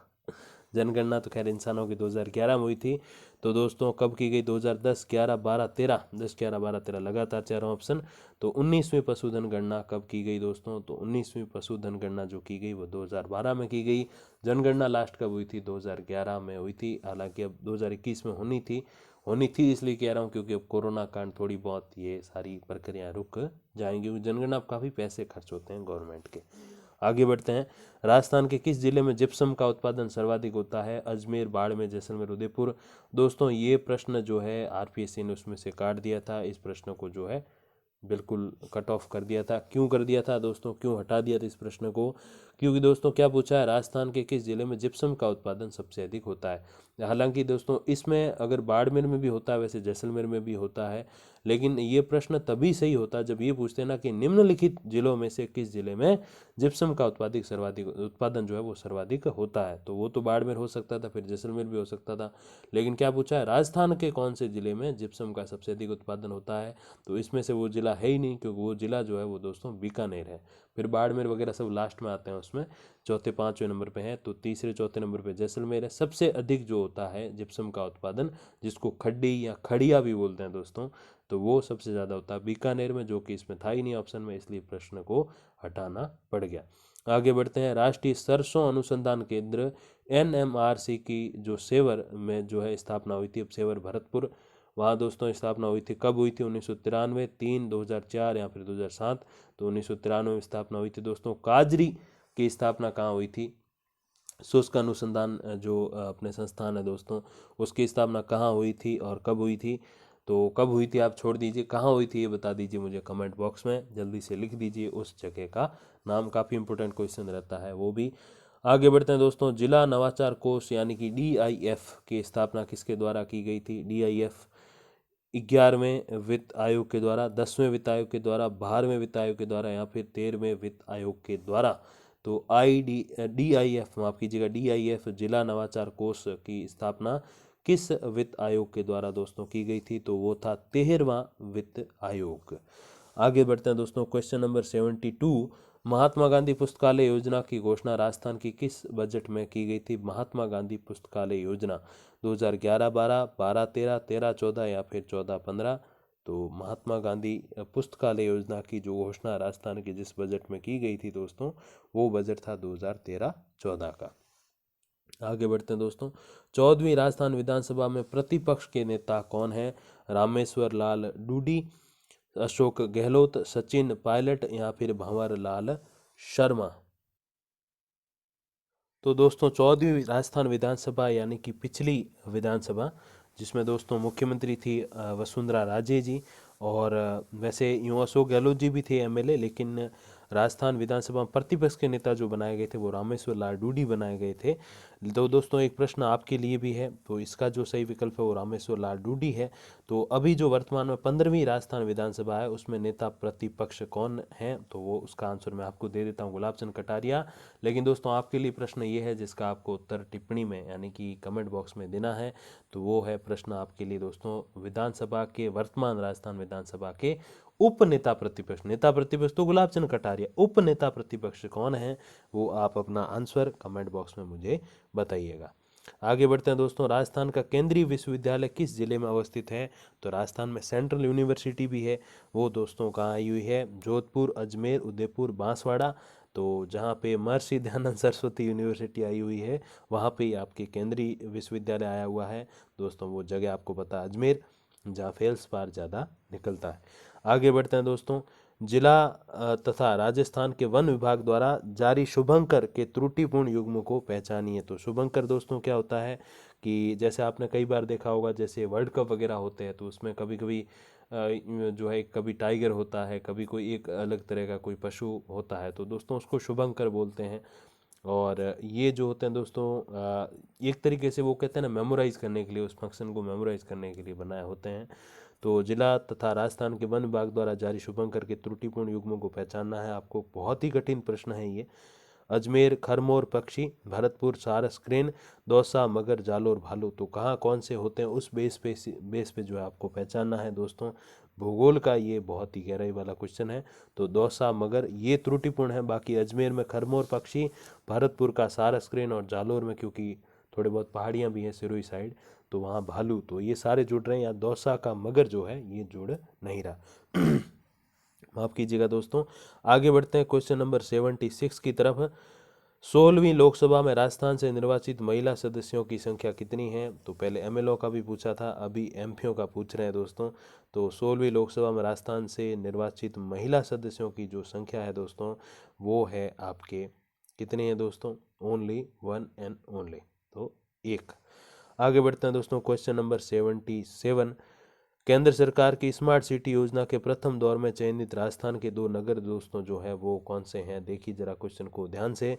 जनगणना तो खैर इंसानों की 2011 में हुई थी। तो दोस्तों कब की गई? 2010, 11, 12, 13, 10, 11, 12, 13 लगातार चारों ऑप्शन। तो 19वीं पशुधन गणना कब की गई दोस्तों? तो 19वीं पशुधन गणना जो की गई वो 2012 में की गई। जनगणना लास्ट कब हुई थी? 2011 में हुई थी। हालांकि अब 2021 में होनी थी इसलिए कह रहा हूँ क्योंकि अब कोरोना कांड थोड़ी बहुत ये सारी प्रक्रियाएं रुक जाएंगी। जनगणना काफ़ी पैसे खर्च होते हैं गवर्नमेंट के। आगे बढ़ते हैं, राजस्थान के किस जिले में जिप्सम का उत्पादन सर्वाधिक होता है? अजमेर, बाड़मेर, जैसलमेर, उदयपुर। दोस्तों ये प्रश्न जो है RPSC ने उसमें से काट दिया था, इस प्रश्न को जो है बिल्कुल कट ऑफ कर दिया था। क्यों कर दिया था दोस्तों, क्यों हटा दिया था इस प्रश्न को? क्योंकि दोस्तों क्या पूछा है, राजस्थान के किस जिले में जिप्सम का उत्पादन सबसे अधिक होता है। हालांकि दोस्तों इसमें अगर बाड़मेर में भी होता है, वैसे जैसलमेर में भी होता है, लेकिन ये प्रश्न तभी सही होता जब ये पूछते ना कि निम्नलिखित जिलों में से किस जिले में जिप्सम का उत्पादन जो है वो सर्वाधिक होता है। तो वो तो बाड़मेर हो सकता था, फिर जैसलमेर भी हो सकता था, लेकिन क्या पूछा है, राजस्थान के कौन से जिले में जिप्सम का सबसे अधिक उत्पादन होता है। तो इसमें से वो जिला है ही नहीं, क्योंकि वो जिला जो है वो दोस्तों बीकानेर है। फिर बाड़मेर वगैरह सब लास्ट में आते हैं, उसमें चौथे पाँचवें नंबर पे है। तो तीसरे चौथे नंबर पे जैसलमेर है। सबसे अधिक जो होता है जिप्सम का उत्पादन, जिसको खड्डी या खड़िया भी बोलते हैं दोस्तों, तो वो सबसे ज़्यादा होता है बीकानेर में, जो कि इसमें था ही नहीं ऑप्शन में, इसलिए प्रश्न को हटाना पड़ गया। आगे बढ़ते हैं। राष्ट्रीय सरसों अनुसंधान केंद्र NMRC की जो सेवर में जो है स्थापना हुई थी, अब सेवर भरतपुर, वहाँ दोस्तों स्थापना हुई थी। कब हुई थी? 1993, 3, 2004 या फिर 2007। तो 1993 में स्थापना हुई थी दोस्तों। काजरी की स्थापना कहाँ हुई थी? शुष्क अनुसंधान जो अपने संस्थान है दोस्तों, उसकी स्थापना कहाँ हुई थी और कब हुई थी? तो कब हुई थी आप छोड़ दीजिए, कहाँ हुई थी ये बता दीजिए मुझे कमेंट बॉक्स में, जल्दी से लिख दीजिए उस जगह का नाम, काफ़ी इंपॉर्टेंट क्वेश्चन रहता है वो भी। आगे बढ़ते हैं दोस्तों। जिला नवाचार कोष यानी कि DIF की स्थापना किसके द्वारा की गई थी? DIF 11वें वित्त आयोग के द्वारा, 10वें वित्त आयोग के द्वारा, 12वें वित्त आयोग के द्वारा या फिर 13वें वित्त आयोग के द्वारा। तो DIF, माफ कीजिएगा, DIF जिला नवाचार कोष की स्थापना किस वित्त आयोग के द्वारा दोस्तों की गई थी? तो वो था 13वां वित्त आयोग। आगे बढ़ते हैं दोस्तों। Question number 72। महात्मा गांधी पुस्तकालय योजना की घोषणा राजस्थान की किस बजट में की गई थी? महात्मा गांधी पुस्तकालय योजना 2011-12, 12-13, 13-14 या फिर 14-15। तो महात्मा गांधी पुस्तकालय योजना की जो घोषणा राजस्थान की जिस बजट में की गई थी दोस्तों, वो बजट था 2013-14 का। आगे बढ़ते हैं दोस्तों। 14वीं राजस्थान विधानसभा में प्रतिपक्ष के नेता कौन है? रामेश्वर लाल डूडी, अशोक गहलोत, सचिन पायलट या फिर भंवर लाल शर्मा। तो दोस्तों 14वीं राजस्थान विधानसभा यानी कि पिछली विधानसभा, जिसमें दोस्तों मुख्यमंत्री थी वसुंधरा राजे जी, और वैसे यूँ अशोक गहलोत जी भी थे MLA, लेकिन राजस्थान विधानसभा में प्रतिपक्ष के नेता जो बनाए गए थे वो रामेश्वर लाल डूडी बनाए गए थे। तो दोस्तों एक प्रश्न आपके लिए भी है, तो इसका जो सही विकल्प है वो रामेश्वर लाल डूडी है। तो अभी जो वर्तमान में 15वीं राजस्थान विधानसभा है उसमें नेता प्रतिपक्ष कौन है? तो वो उसका आंसर मैं आपको दे देता हूँ, गुलाब चंद कटारिया। लेकिन दोस्तों आपके लिए प्रश्न ये है जिसका आपको उत्तर टिप्पणी में यानी कि कमेंट बॉक्स में देना है। तो वो है प्रश्न आपके लिए दोस्तों, विधानसभा के वर्तमान राजस्थान विधानसभा के उप नेता प्रतिपक्ष, नेता प्रतिपक्ष तो गुलाब चंद कटारिया, उप नेता प्रतिपक्ष कौन है? वो आप अपना आंसर कमेंट बॉक्स में मुझे बताइएगा। आगे बढ़ते हैं दोस्तों। राजस्थान का केंद्रीय विश्वविद्यालय किस जिले में अवस्थित है? तो राजस्थान में सेंट्रल यूनिवर्सिटी भी है, वो दोस्तों कहाँ आई हुई है? जोधपुर, अजमेर, उदयपुर, बांसवाड़ा। तो जहाँ पे महर्षि दयानंद सरस्वती यूनिवर्सिटी आई हुई है वहाँ पे आपके केंद्रीय विश्वविद्यालय आया हुआ है दोस्तों। वो जगह आपको पता है, अजमेर, जहाँ फेल्स बार ज़्यादा निकलता है। आगे बढ़ते हैं दोस्तों। जिला तथा राजस्थान के वन विभाग द्वारा जारी शुभंकर के त्रुटिपूर्ण युग्म को पहचानिए। तो शुभंकर दोस्तों क्या होता है कि जैसे आपने कई बार देखा होगा, जैसे वर्ल्ड कप वगैरह होते हैं तो उसमें कभी कभी जो है कभी टाइगर होता है, कभी कोई एक अलग तरह का कोई पशु होता है, तो दोस्तों उसको शुभंकर बोलते हैं। और ये जो होते हैं दोस्तों एक तरीके से वो कहते हैं ना, मेमोराइज करने के लिए, उस फंक्शन को मेमोराइज करने के लिए बनाए होते हैं। तो जिला तथा राजस्थान के वन विभाग द्वारा जारी शुभंकर के त्रुटिपूर्ण युग्मों को पहचानना है आपको। बहुत ही कठिन प्रश्न है ये। अजमेर खरमोर पक्षी, भरतपुर सारस क्रेन, दौसा मगर जालोर भालू। तो कहाँ कौन से होते हैं उस बेस पे जो है आपको पहचानना है दोस्तों। भूगोल का ये बहुत ही गहराई वाला क्वेश्चन है। तो दौसा मगर ये त्रुटिपूर्ण है, बाकी अजमेर में खरमोर पक्षी, भरतपुर का सारस क्रेन और जालोर में क्योंकि थोड़े बहुत पहाड़ियाँ भी हैं सिरोही साइड, तो वहाँ भालू। तो ये सारे जुड़ रहे हैं, या दौसा का मगर जो है ये जुड़ नहीं रहा। माफ कीजिएगा दोस्तों। आगे बढ़ते हैं क्वेश्चन नंबर 76 की तरफ। 16वीं लोकसभा में राजस्थान से निर्वाचित महिला सदस्यों की संख्या कितनी है? तो पहले MLO का भी पूछा था, अभी MP का पूछ रहे हैं दोस्तों। तो 16वीं लोकसभा में राजस्थान से निर्वाचित महिला सदस्यों की जो संख्या है दोस्तों, वो है आपके कितने हैं दोस्तों? ओनली 1 एंड ओनली, तो 1। आगे बढ़ते हैं दोस्तों। Question number 77। केंद्र सरकार की स्मार्ट सिटी योजना के प्रथम दौर में चयनित राजस्थान के 2 नगर दोस्तों जो है वो कौन से हैं? देखिए जरा क्वेश्चन को ध्यान से।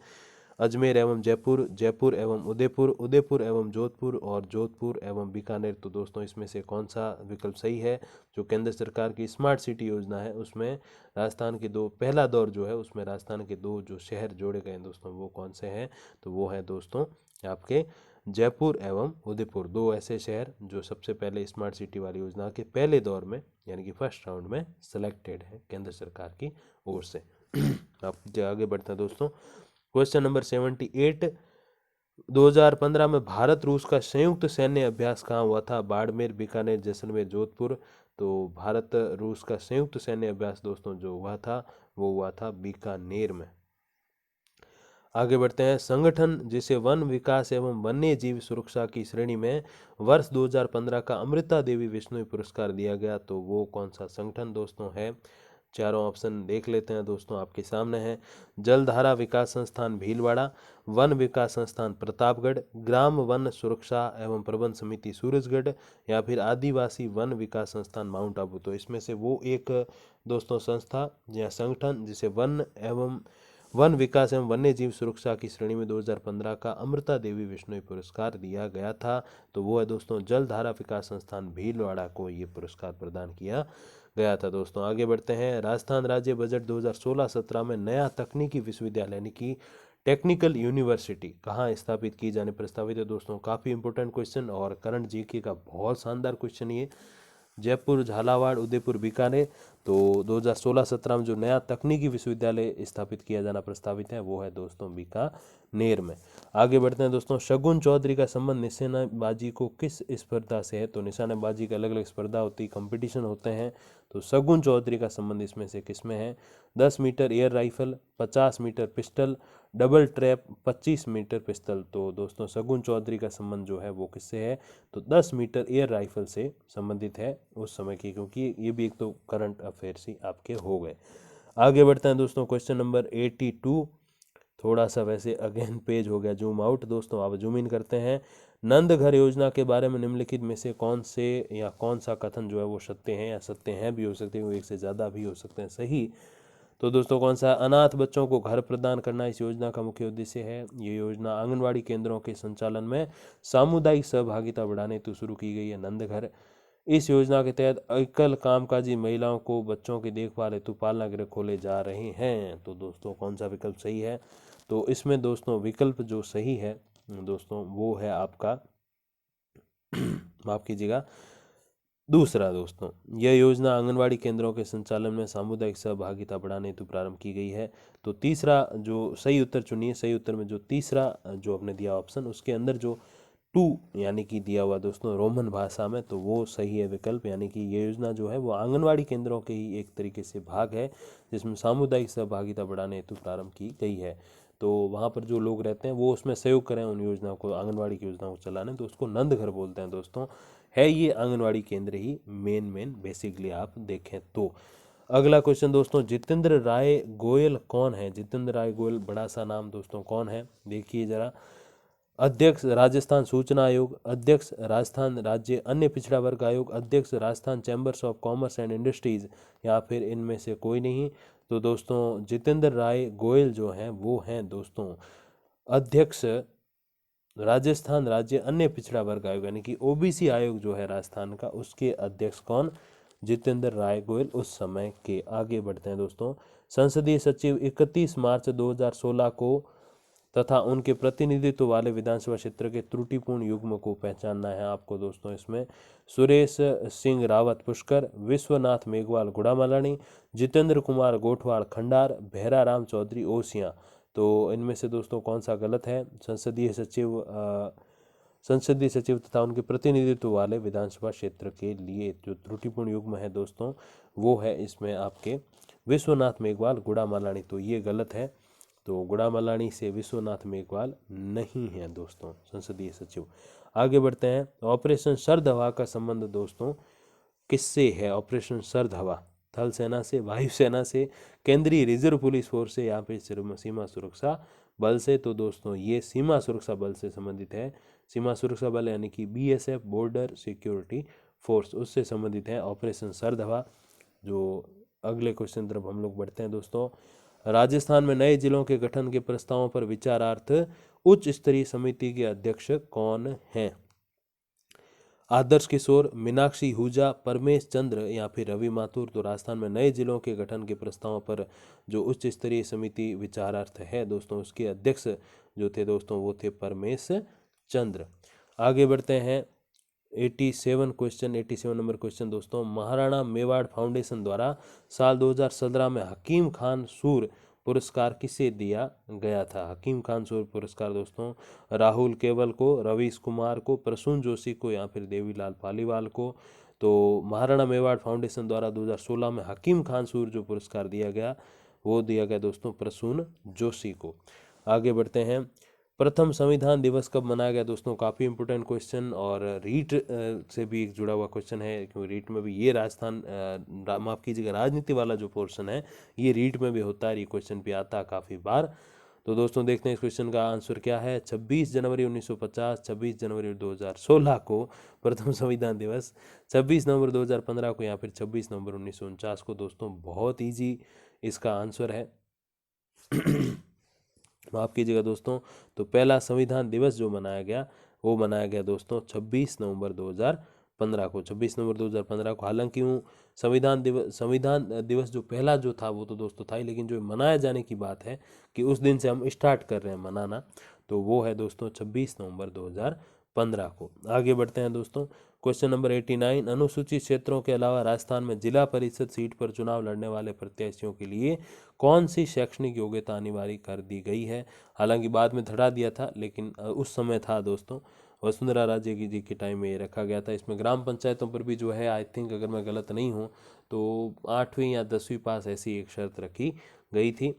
अजमेर एवं जयपुर, जयपुर एवं उदयपुर, उदयपुर एवं जोधपुर और जोधपुर एवं बीकानेर। तो दोस्तों इसमें से कौन सा विकल्प सही है? जो केंद्र सरकार की स्मार्ट सिटी योजना है उसमें राजस्थान के दो, पहला दौर जो है उसमें राजस्थान के दो जो शहर जोड़े गए हैं दोस्तों, वो कौन से हैं? तो वो है दोस्तों आपके जयपुर एवं उदयपुर, दो ऐसे शहर जो सबसे पहले स्मार्ट सिटी वाली योजना के पहले दौर में यानी कि फर्स्ट राउंड में सिलेक्टेड है केंद्र सरकार की ओर से। आप आगे बढ़ते हैं दोस्तों। क्वेश्चन नंबर 78, 2015 में भारत रूस का संयुक्त सैन्य अभ्यास कहाँ हुआ था? बाड़मेर, बीकानेर, जैसलमेर, जोधपुर। तो भारत रूस का संयुक्त सैन्य अभ्यास दोस्तों जो हुआ था वो हुआ था बीकानेर में। आगे बढ़ते हैं। संगठन जिसे वन विकास एवं वन्य जीव सुरक्षा की श्रेणी में वर्ष 2015 का अमृता देवी बिश्नोई पुरस्कार दिया गया, तो वो कौन सा संगठन दोस्तों है? चारों ऑप्शन देख लेते हैं दोस्तों, आपके सामने है। जलधारा विकास संस्थान भीलवाड़ा, वन विकास संस्थान प्रतापगढ़, ग्राम वन सुरक्षा एवं प्रबंध समिति सूरजगढ़, या फिर आदिवासी वन विकास संस्थान माउंट आबू। तो इसमें से वो एक दोस्तों संस्था या संगठन जिसे वन विकास एवं वन्य जीव सुरक्षा की श्रेणी में 2015 का अमृता देवी बिश्नोई पुरस्कार दिया गया था, तो वो है दोस्तों जलधारा विकास संस्थान भीलवाड़ा को ये पुरस्कार प्रदान किया गया था दोस्तों। आगे बढ़ते हैं। राजस्थान राज्य बजट 2016-17 में नया तकनीकी विश्वविद्यालय यानी कि टेक्निकल यूनिवर्सिटी कहाँ स्थापित की जाने प्रस्तावित है दोस्तों? काफ़ी इंपॉर्टेंट क्वेश्चन और करंट जीके का बहुत शानदार क्वेश्चन ये। जयपुर, झालावाड़, उदयपुर, बीकानेर। तो 2016-17 में जो नया तकनीकी विश्वविद्यालय स्थापित किया जाना प्रस्तावित है वो है दोस्तों बीकानेर में। आगे बढ़ते हैं दोस्तों। शगुन चौधरी का संबंध निशानेबाजी को किस स्पर्धा से है? तो निशानेबाजी के अलग अलग स्पर्धा होती, कंपटीशन होते हैं, तो शगुन चौधरी का संबंध इसमें से किसमें है? 10 metre air rifle, 50 metre pistol, double trap, 25 metre pistol. तो दोस्तों शगुन चौधरी का संबंध जो है वो किससे है? तो 10 मीटर एयर राइफल से संबंधित है उस समय की, क्योंकि ये भी एक तो करंट अफेयर्स ही आपके हो गए। आगे बढ़ते हैं दोस्तों। क्वेश्चन नंबर 82, थोड़ा सा वैसे अगेन पेज हो गया जूम आउट दोस्तों, आप जूम इन करते हैं। नंद घर योजना के बारे में निम्नलिखित में से कौन से या कौन सा कथन जो है वो सत्य है या सत्य है भी हो सकते हैं, वो एक से ज़्यादा भी हो सकते हैं सही। तो दोस्तों कौन सा? अनाथ बच्चों को घर प्रदान करना इस योजना का मुख्य उद्देश्य है। ये योजना आंगनवाड़ी केंद्रों के संचालन में सामुदायिक सहभागिता बढ़ाने हेतु शुरू की गई है नंद घर। इस योजना के तहत एकल कामकाजी महिलाओं को बच्चों की देखभाल हेतु पालना गृह खोले जा रहे हैं। तो दोस्तों कौन सा विकल्प सही है? तो इसमें दोस्तों विकल्प जो सही है दोस्तों वो है आपका माफ कीजिएगा दूसरा दोस्तों। यह योजना आंगनवाड़ी केंद्रों के संचालन में सामुदायिक सहभागिता बढ़ाने हेतु प्रारंभ की गई है। तो तीसरा जो सही उत्तर चुनिए, सही उत्तर में जो तीसरा जो आपने दिया ऑप्शन उसके अंदर जो 2 यानी कि दिया हुआ दोस्तों रोमन भाषा में, तो वो सही है विकल्प, यानी कि ये योजना जो है वो आंगनवाड़ी केंद्रों के ही एक तरीके से भाग है जिसमें सामुदायिक सहभागिता बढ़ाने हेतु प्रारंभ की गई है। तो वहाँ पर जो लोग रहते हैं वो उसमें सहयोग करें उन योजनाओं को, आंगनवाड़ी की योजनाओं को चलाने, तो उसको नंद घर बोलते हैं दोस्तों। है ये आंगनवाड़ी केंद्र ही मेन बेसिकली आप देखें तो। अगला क्वेश्चन दोस्तों, जितेंद्र राय गोयल कौन है? जितेंद्र राय गोयल बड़ा सा नाम दोस्तों कौन है? देखिए जरा। अध्यक्ष राजस्थान सूचना आयोग, अध्यक्ष राजस्थान राज्य अन्य पिछड़ा वर्ग आयोग, अध्यक्ष Rajasthan chambers of commerce and industries, या फिर इनमें से कोई नहीं। तो दोस्तों जितेंद्र राय गोयल जो हैं वो हैं दोस्तों अध्यक्ष राजस्थान राज्य अन्य पिछड़ा वर्ग आयोग यानी कि ओबीसी आयोग जो है राजस्थान का, उसके अध्यक्ष कौन? जितेंद्र राय गोयल उस समय के। आगे बढ़ते हैं दोस्तों। संसदीय सचिव 31 मार्च 2016 को तथा उनके प्रतिनिधित्व वाले विधानसभा क्षेत्र के त्रुटिपूर्ण युग्म को पहचानना है आपको दोस्तों। इसमें सुरेश सिंह रावत पुष्कर, विश्वनाथ मेघवाल गुड़ामालानी, जितेंद्र कुमार गोठवाड़ खंडार, भैरा राम चौधरी ओसियां। तो इनमें से दोस्तों कौन सा गलत है? संसदीय सचिव तथा उनके प्रतिनिधित्व वाले विधानसभा क्षेत्र के लिए जो त्रुटिपूर्ण युग्म है दोस्तों वो है इसमें आपके विश्वनाथ मेघवाल गुड़ामालानी। तो ये गलत है, तो गुड़ामालानी से विश्वनाथ मेघवाल नहीं है दोस्तों संसदीय सचिव। आगे बढ़ते हैं। ऑपरेशन शरद हवा का संबंध दोस्तों किससे है? ऑपरेशन शरद हवा थल सेना से, वायुसेना से, केंद्रीय रिजर्व पुलिस फोर्स से, या फिर सीमा सुरक्षा बल से। तो दोस्तों ये सीमा सुरक्षा बल से संबंधित है। सीमा सुरक्षा बल यानी कि बीएसएफ, बॉर्डर सिक्योरिटी फोर्स, उससे संबंधित है ऑपरेशन शरद हवा। जो अगले क्वेश्चन तरफ हम लोग बढ़ते हैं दोस्तों। राजस्थान में नए जिलों के गठन के प्रस्तावों पर विचारार्थ उच्च स्तरीय समिति के अध्यक्ष कौन हैं? आदर्श किशोर, मीनाक्षी हुजा, परमेश चंद्र या फिर रवि माथुर। तो राजस्थान में नए जिलों के गठन के प्रस्तावों पर जो उच्च स्तरीय समिति विचारार्थ है दोस्तों, उसके अध्यक्ष जो थे दोस्तों वो थे परमेश चंद्र। आगे बढ़ते हैं 87 नंबर क्वेश्चन दोस्तों। महाराणा मेवाड़ फाउंडेशन द्वारा साल 2017 में हकीम खान सूर पुरस्कार किसे दिया गया था? हकीम खान सूर पुरस्कार दोस्तों राहुल केवल को, रवीश कुमार को, प्रसून जोशी को या फिर देवीलाल पालीवाल को। तो महाराणा मेवाड़ फाउंडेशन द्वारा 2016 में हकीम खान सूर जो पुरस्कार दिया गया वो दिया गया दोस्तों प्रसून जोशी को। आगे बढ़ते हैं, प्रथम संविधान दिवस कब मनाया गया दोस्तों? काफ़ी इंपोर्टेंट क्वेश्चन और रीट से भी एक जुड़ा हुआ क्वेश्चन है, क्योंकि रीट में भी ये माफ़ कीजिएगा राजनीति वाला जो पोर्शन है ये रीट में भी होता है, ये क्वेश्चन भी आता है काफ़ी बार। तो दोस्तों देखते हैं इस क्वेश्चन का आंसर क्या है। 26 जनवरी 1950, 26 जनवरी 2016 को प्रथम संविधान दिवस, 26 नवंबर 2015 को या फिर 26 नवंबर 1949 को। दोस्तों बहुत ईजी इसका आंसर है माफ़ कीजिएगा दोस्तों। तो पहला संविधान दिवस जो मनाया गया वो मनाया गया दोस्तों 26 नवंबर 2015 को, 26 नवंबर 2015 को। हालांकि वो संविधान दिवस जो पहला जो था वो तो दोस्तों था ही, लेकिन जो मनाया जाने की बात है कि उस दिन से हम स्टार्ट कर रहे हैं मनाना, तो वो है दोस्तों 26 नवंबर 2015 को। आगे बढ़ते हैं दोस्तों, क्वेश्चन नंबर 89। अनुसूचित क्षेत्रों के अलावा राजस्थान में जिला परिषद सीट पर चुनाव लड़ने वाले प्रत्याशियों के लिए कौन सी शैक्षणिक योग्यता अनिवार्य कर दी गई है? हालांकि बाद में हटा दिया था, लेकिन उस समय था दोस्तों वसुंधरा राजे जी के टाइम में ये रखा गया था। इसमें ग्राम पंचायतों पर भी जो है आई थिंक अगर मैं गलत नहीं हूँ तो 8वीं या 10वीं पास ऐसी एक शर्त रखी गई थी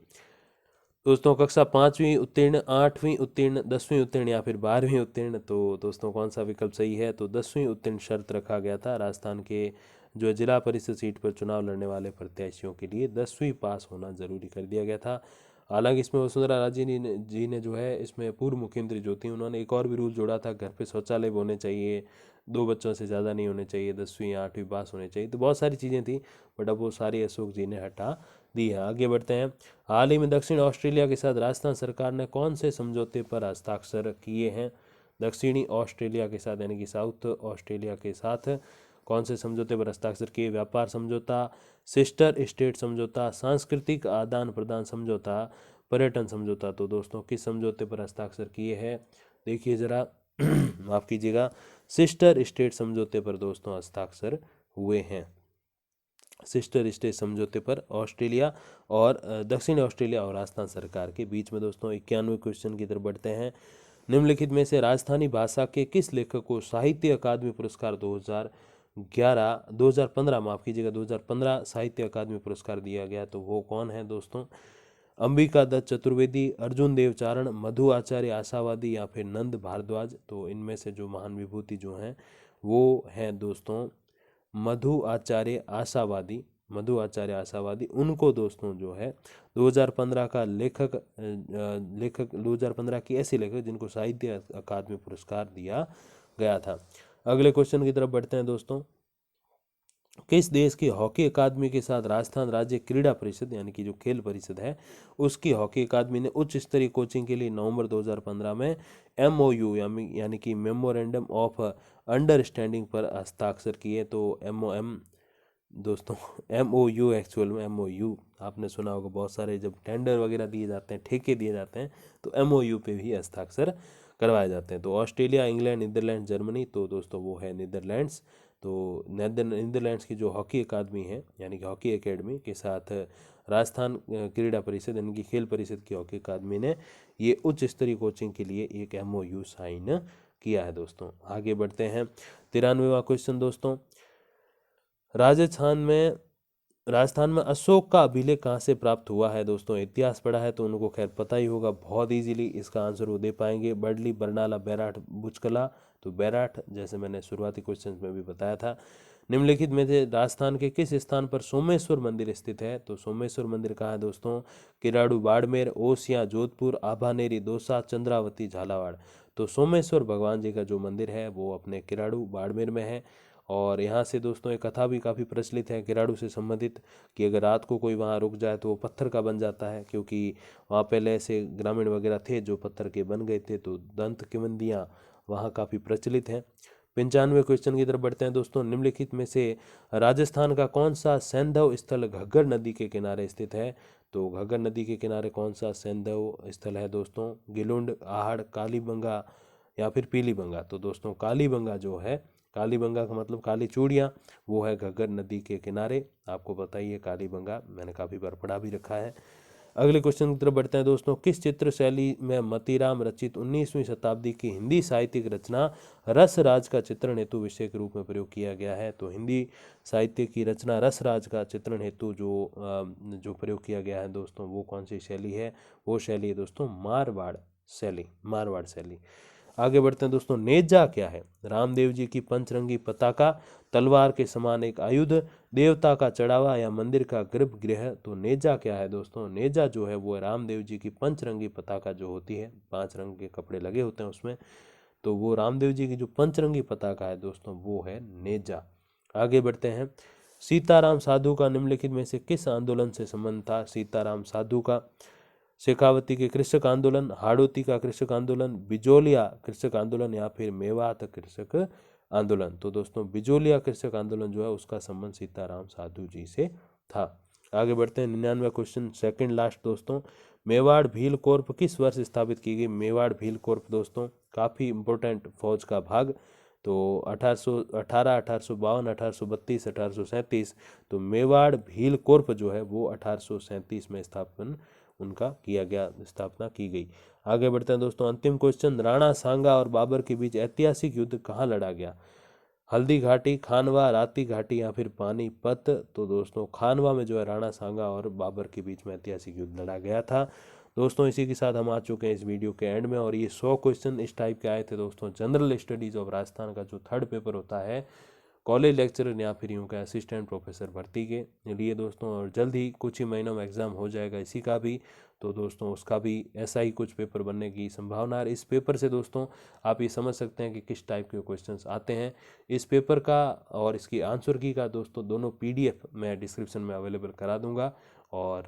दोस्तों। कक्षा 5वीं उत्तीर्ण, 8वीं उत्तीर्ण, 10वीं उत्तीर्ण या फिर 12वीं उत्तीर्ण। तो दोस्तों कौन सा विकल्प सही है? तो 10वीं उत्तीर्ण शर्त रखा गया था राजस्थान के जो जिला परिषद सीट पर चुनाव लड़ने वाले प्रत्याशियों के लिए 10वीं पास होना जरूरी कर दिया गया था। हालांकि इसमें वसुंधरा राजे जी ने जो है इसमें पूर्व मुख्यमंत्री जो थी उन्होंने एक और भी रूल जोड़ा था, घर पे शौचालय होने चाहिए, 2 बच्चों से ज़्यादा नहीं होने चाहिए, 10वीं या 8वीं पास होने चाहिए। तो बहुत सारी चीज़ें थी, बट अब वो सारी अशोक जी ने हटा दी है। आगे बढ़ते हैं, हाल ही में दक्षिण ऑस्ट्रेलिया के साथ राजस्थान सरकार ने कौन से समझौते पर हस्ताक्षर किए हैं? दक्षिणी ऑस्ट्रेलिया के साथ यानी कि साउथ ऑस्ट्रेलिया के साथ कौन से समझौते पर हस्ताक्षर किए? व्यापार समझौता, सिस्टर स्टेट समझौता, सांस्कृतिक आदान प्रदान समझौता, पर्यटन समझौता। तो दोस्तों किस समझौते पर हस्ताक्षर किए हैं? देखिए जरा माफ़ कीजिएगा, सिस्टर स्टेट समझौते पर दोस्तों हस्ताक्षर हुए हैं। सिस्टर स्टेट समझौते पर ऑस्ट्रेलिया और दक्षिण ऑस्ट्रेलिया और राजस्थान सरकार के बीच में। दोस्तों 91वें क्वेश्चन की तरफ बढ़ते हैं। निम्नलिखित में से राजस्थानी भाषा के किस लेखक को साहित्य अकादमी पुरस्कार 2015 माफ़ कीजिएगा 2015 साहित्य अकादमी पुरस्कार दिया गया? तो वो कौन है दोस्तों? अंबिका दत्त चतुर्वेदी, अर्जुन देव चारण, मधु आचार्य आशावादी या फिर नंद भारद्वाज। तो इनमें से जो महान विभूति जो हैं वो हैं दोस्तों मधु आचार्य आशावादी। मधु आचार्य आशावादी उनको दोस्तों जो है 2015 का लेखक 2015 की ऐसे लेखक जिनको साहित्य अकादमी पुरस्कार दिया गया था। अगले क्वेश्चन की तरफ बढ़ते हैं दोस्तों। किस देश की हॉकी अकादमी के साथ राजस्थान राज्य क्रीड़ा परिषद यानी कि जो खेल परिषद है उसकी हॉकी अकादमी ने उच्च स्तरीय कोचिंग के लिए नवंबर 2015 में MOU यानी कि मेमोरेंडम ऑफ अंडरस्टैंडिंग पर हस्ताक्षर किए? तो MOM दोस्तों MOU एक्चुअल में MOU आपने सुना होगा, बहुत सारे जब टेंडर वगैरह दिए जाते हैं, ठेके दिए जाते हैं तो MOU पे भी हस्ताक्षर करवाए जाते हैं। तो ऑस्ट्रेलिया, इंग्लैंड, नीदरलैंड, जर्मनी। तो दोस्तों वो है नीदरलैंड्स। तो नीदरलैंड्स की जो हॉकी अकादमी है यानी कि हॉकी एकेडमी के साथ राजस्थान क्रीड़ा परिषद यानी कि खेल परिषद की हॉकी अकादमी ने ये उच्च स्तरीय कोचिंग के लिए एक MOU साइन किया है दोस्तों। आगे बढ़ते हैं, 93वां क्वेश्चन दोस्तों। राजस्थान में अशोक का अभिलेख कहाँ से प्राप्त हुआ है? दोस्तों इतिहास पढ़ा है तो उनको खैर पता ही होगा, बहुत इजीली इसका आंसर वो दे पाएंगे। बर्डली, बरनाला, बैराठ, बुचकला। तो बैराठ, जैसे मैंने शुरुआती क्वेश्चन में भी बताया था। निम्नलिखित में से राजस्थान के किस स्थान पर सोमेश्वर मंदिर स्थित है? तो सोमेश्वर मंदिर कहाँ है दोस्तों? किराड़ू बाड़मेर, ओसियां जोधपुर, आभानेरी दौसा, चंद्रावती झालावाड़। तो सोमेश्वर भगवान जी का जो मंदिर है वो अपने किराड़ू बाड़मेर में है और यहाँ से दोस्तों एक कथा भी काफ़ी प्रचलित है किराड़ू से संबंधित कि अगर रात को कोई वहाँ रुक जाए तो वो पत्थर का बन जाता है, क्योंकि वहाँ पहले ऐसे ग्रामीण वगैरह थे जो पत्थर के बन गए थे। तो दंत किंवदंतियाँ वहाँ काफ़ी प्रचलित हैं। 95वें क्वेश्चन की तरफ बढ़ते हैं दोस्तों। निम्नलिखित में से राजस्थान का कौन सा सैंधव स्थल घग्गर नदी के किनारे स्थित है? तो घग्गर नदी के किनारे कौन सा सैंधव स्थल है दोस्तों? गिलुंड, आहड़, कालीबंगा या फिर पीलीबंगा? तो दोस्तों कालीबंगा जो है, कालीबंगा का मतलब काली चूड़ियाँ, वो है घग्गर नदी के किनारे। आपको पता ही है कालीबंगा, मैंने काफ़ी बार पढ़ा भी रखा है। अगले क्वेश्चन की तरफ बढ़ते हैं दोस्तों। किस चित्र शैली में मतीराम रचित 19वीं शताब्दी की हिंदी साहित्यिक रचना रसराज का चित्रण हेतु विषय के रूप में प्रयोग किया गया है? तो हिंदी साहित्य की रचना रसराज का चित्रण हेतु जो प्रयोग किया गया है दोस्तों, वो कौन सी शैली है? वो शैली है दोस्तों मारवाड़ शैली, मारवाड़ शैली। आगे बढ़ते हैं दोस्तों। नेजा क्या है? रामदेव जी की पंचरंगी पताका, तलवार के समान एक आयुध, देवता का चढ़ावा या मंदिर का गर्भगृह? तो नेजा क्या है दोस्तों? नेजा जो है वो रामदेव जी की पंचरंगी पताका जो होती है, 5 रंग के कपड़े लगे होते हैं उसमें, तो वो रामदेव जी की जो पंचरंगी पताका है दोस्तों वो है नेजा। आगे बढ़ते हैं। सीताराम साधु का निम्नलिखित में से किस आंदोलन से संबंध था? सीताराम साधु का शेखावती के कृषक आंदोलन, हाड़ौती का कृषक आंदोलन, बिजोलिया कृषक आंदोलन या फिर मेवात कृषक आंदोलन? तो दोस्तों बिजोलिया कृषक आंदोलन जो है उसका संबंध सीताराम साधु जी से था। आगे बढ़ते हैं। 99वां क्वेश्चन, सेकंड लास्ट दोस्तों। मेवाड़ भील कॉर्प किस वर्ष स्थापित की गई? मेवाड़ भील कॉर्प दोस्तों काफ़ी इंपॉर्टेंट फौज का भाग। तो 1818, 1852, 1832, 1837। तो मेवाड़ भील कॉर्प जो है वो 1837 में स्थापना की गई। आगे बढ़ते हैं दोस्तों। अंतिम क्वेश्चन, राणा सांगा और बाबर के बीच ऐतिहासिक युद्ध कहाँ लड़ा गया? हल्दी घाटी, खानवा, राती घाटी या फिर पानीपत? तो दोस्तों खानवा में जो है राणा सांगा और बाबर के बीच में ऐतिहासिक युद्ध लड़ा गया था। दोस्तों इसी के साथ हम आ चुके हैं इस वीडियो के एंड में, और ये 100 क्वेश्चन इस टाइप के आए थे दोस्तों। जनरल स्टडीज ऑफ राजस्थान का जो थर्ड पेपर होता है कॉलेज लेक्चरर या फिर यूँ का असिस्टेंट प्रोफेसर भर्ती के लिए दोस्तों, और जल्द ही कुछ ही महीनों में एग्ज़ाम हो जाएगा इसी का भी। तो दोस्तों उसका भी ऐसा ही कुछ पेपर बनने की संभावना है। इस पेपर से दोस्तों आप ये समझ सकते हैं कि किस टाइप के क्वेश्चंस आते हैं। इस पेपर का और इसकी आंसर की का दोस्तों दोनों PDF मैं डिस्क्रिप्शन में अवेलेबल करा दूंगा। और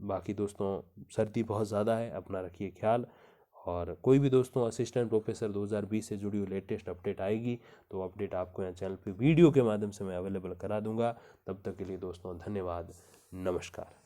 बाकी दोस्तों सर्दी बहुत ज़्यादा है, अपना रखिए ख्याल। और कोई भी दोस्तों असिस्टेंट प्रोफेसर 2020 से जुड़ी हुई लेटेस्ट अपडेट आएगी तो अपडेट आपको यहाँ चैनल पे वीडियो के माध्यम से मैं अवेलेबल करा दूंगा। तब तक के लिए दोस्तों धन्यवाद, नमस्कार।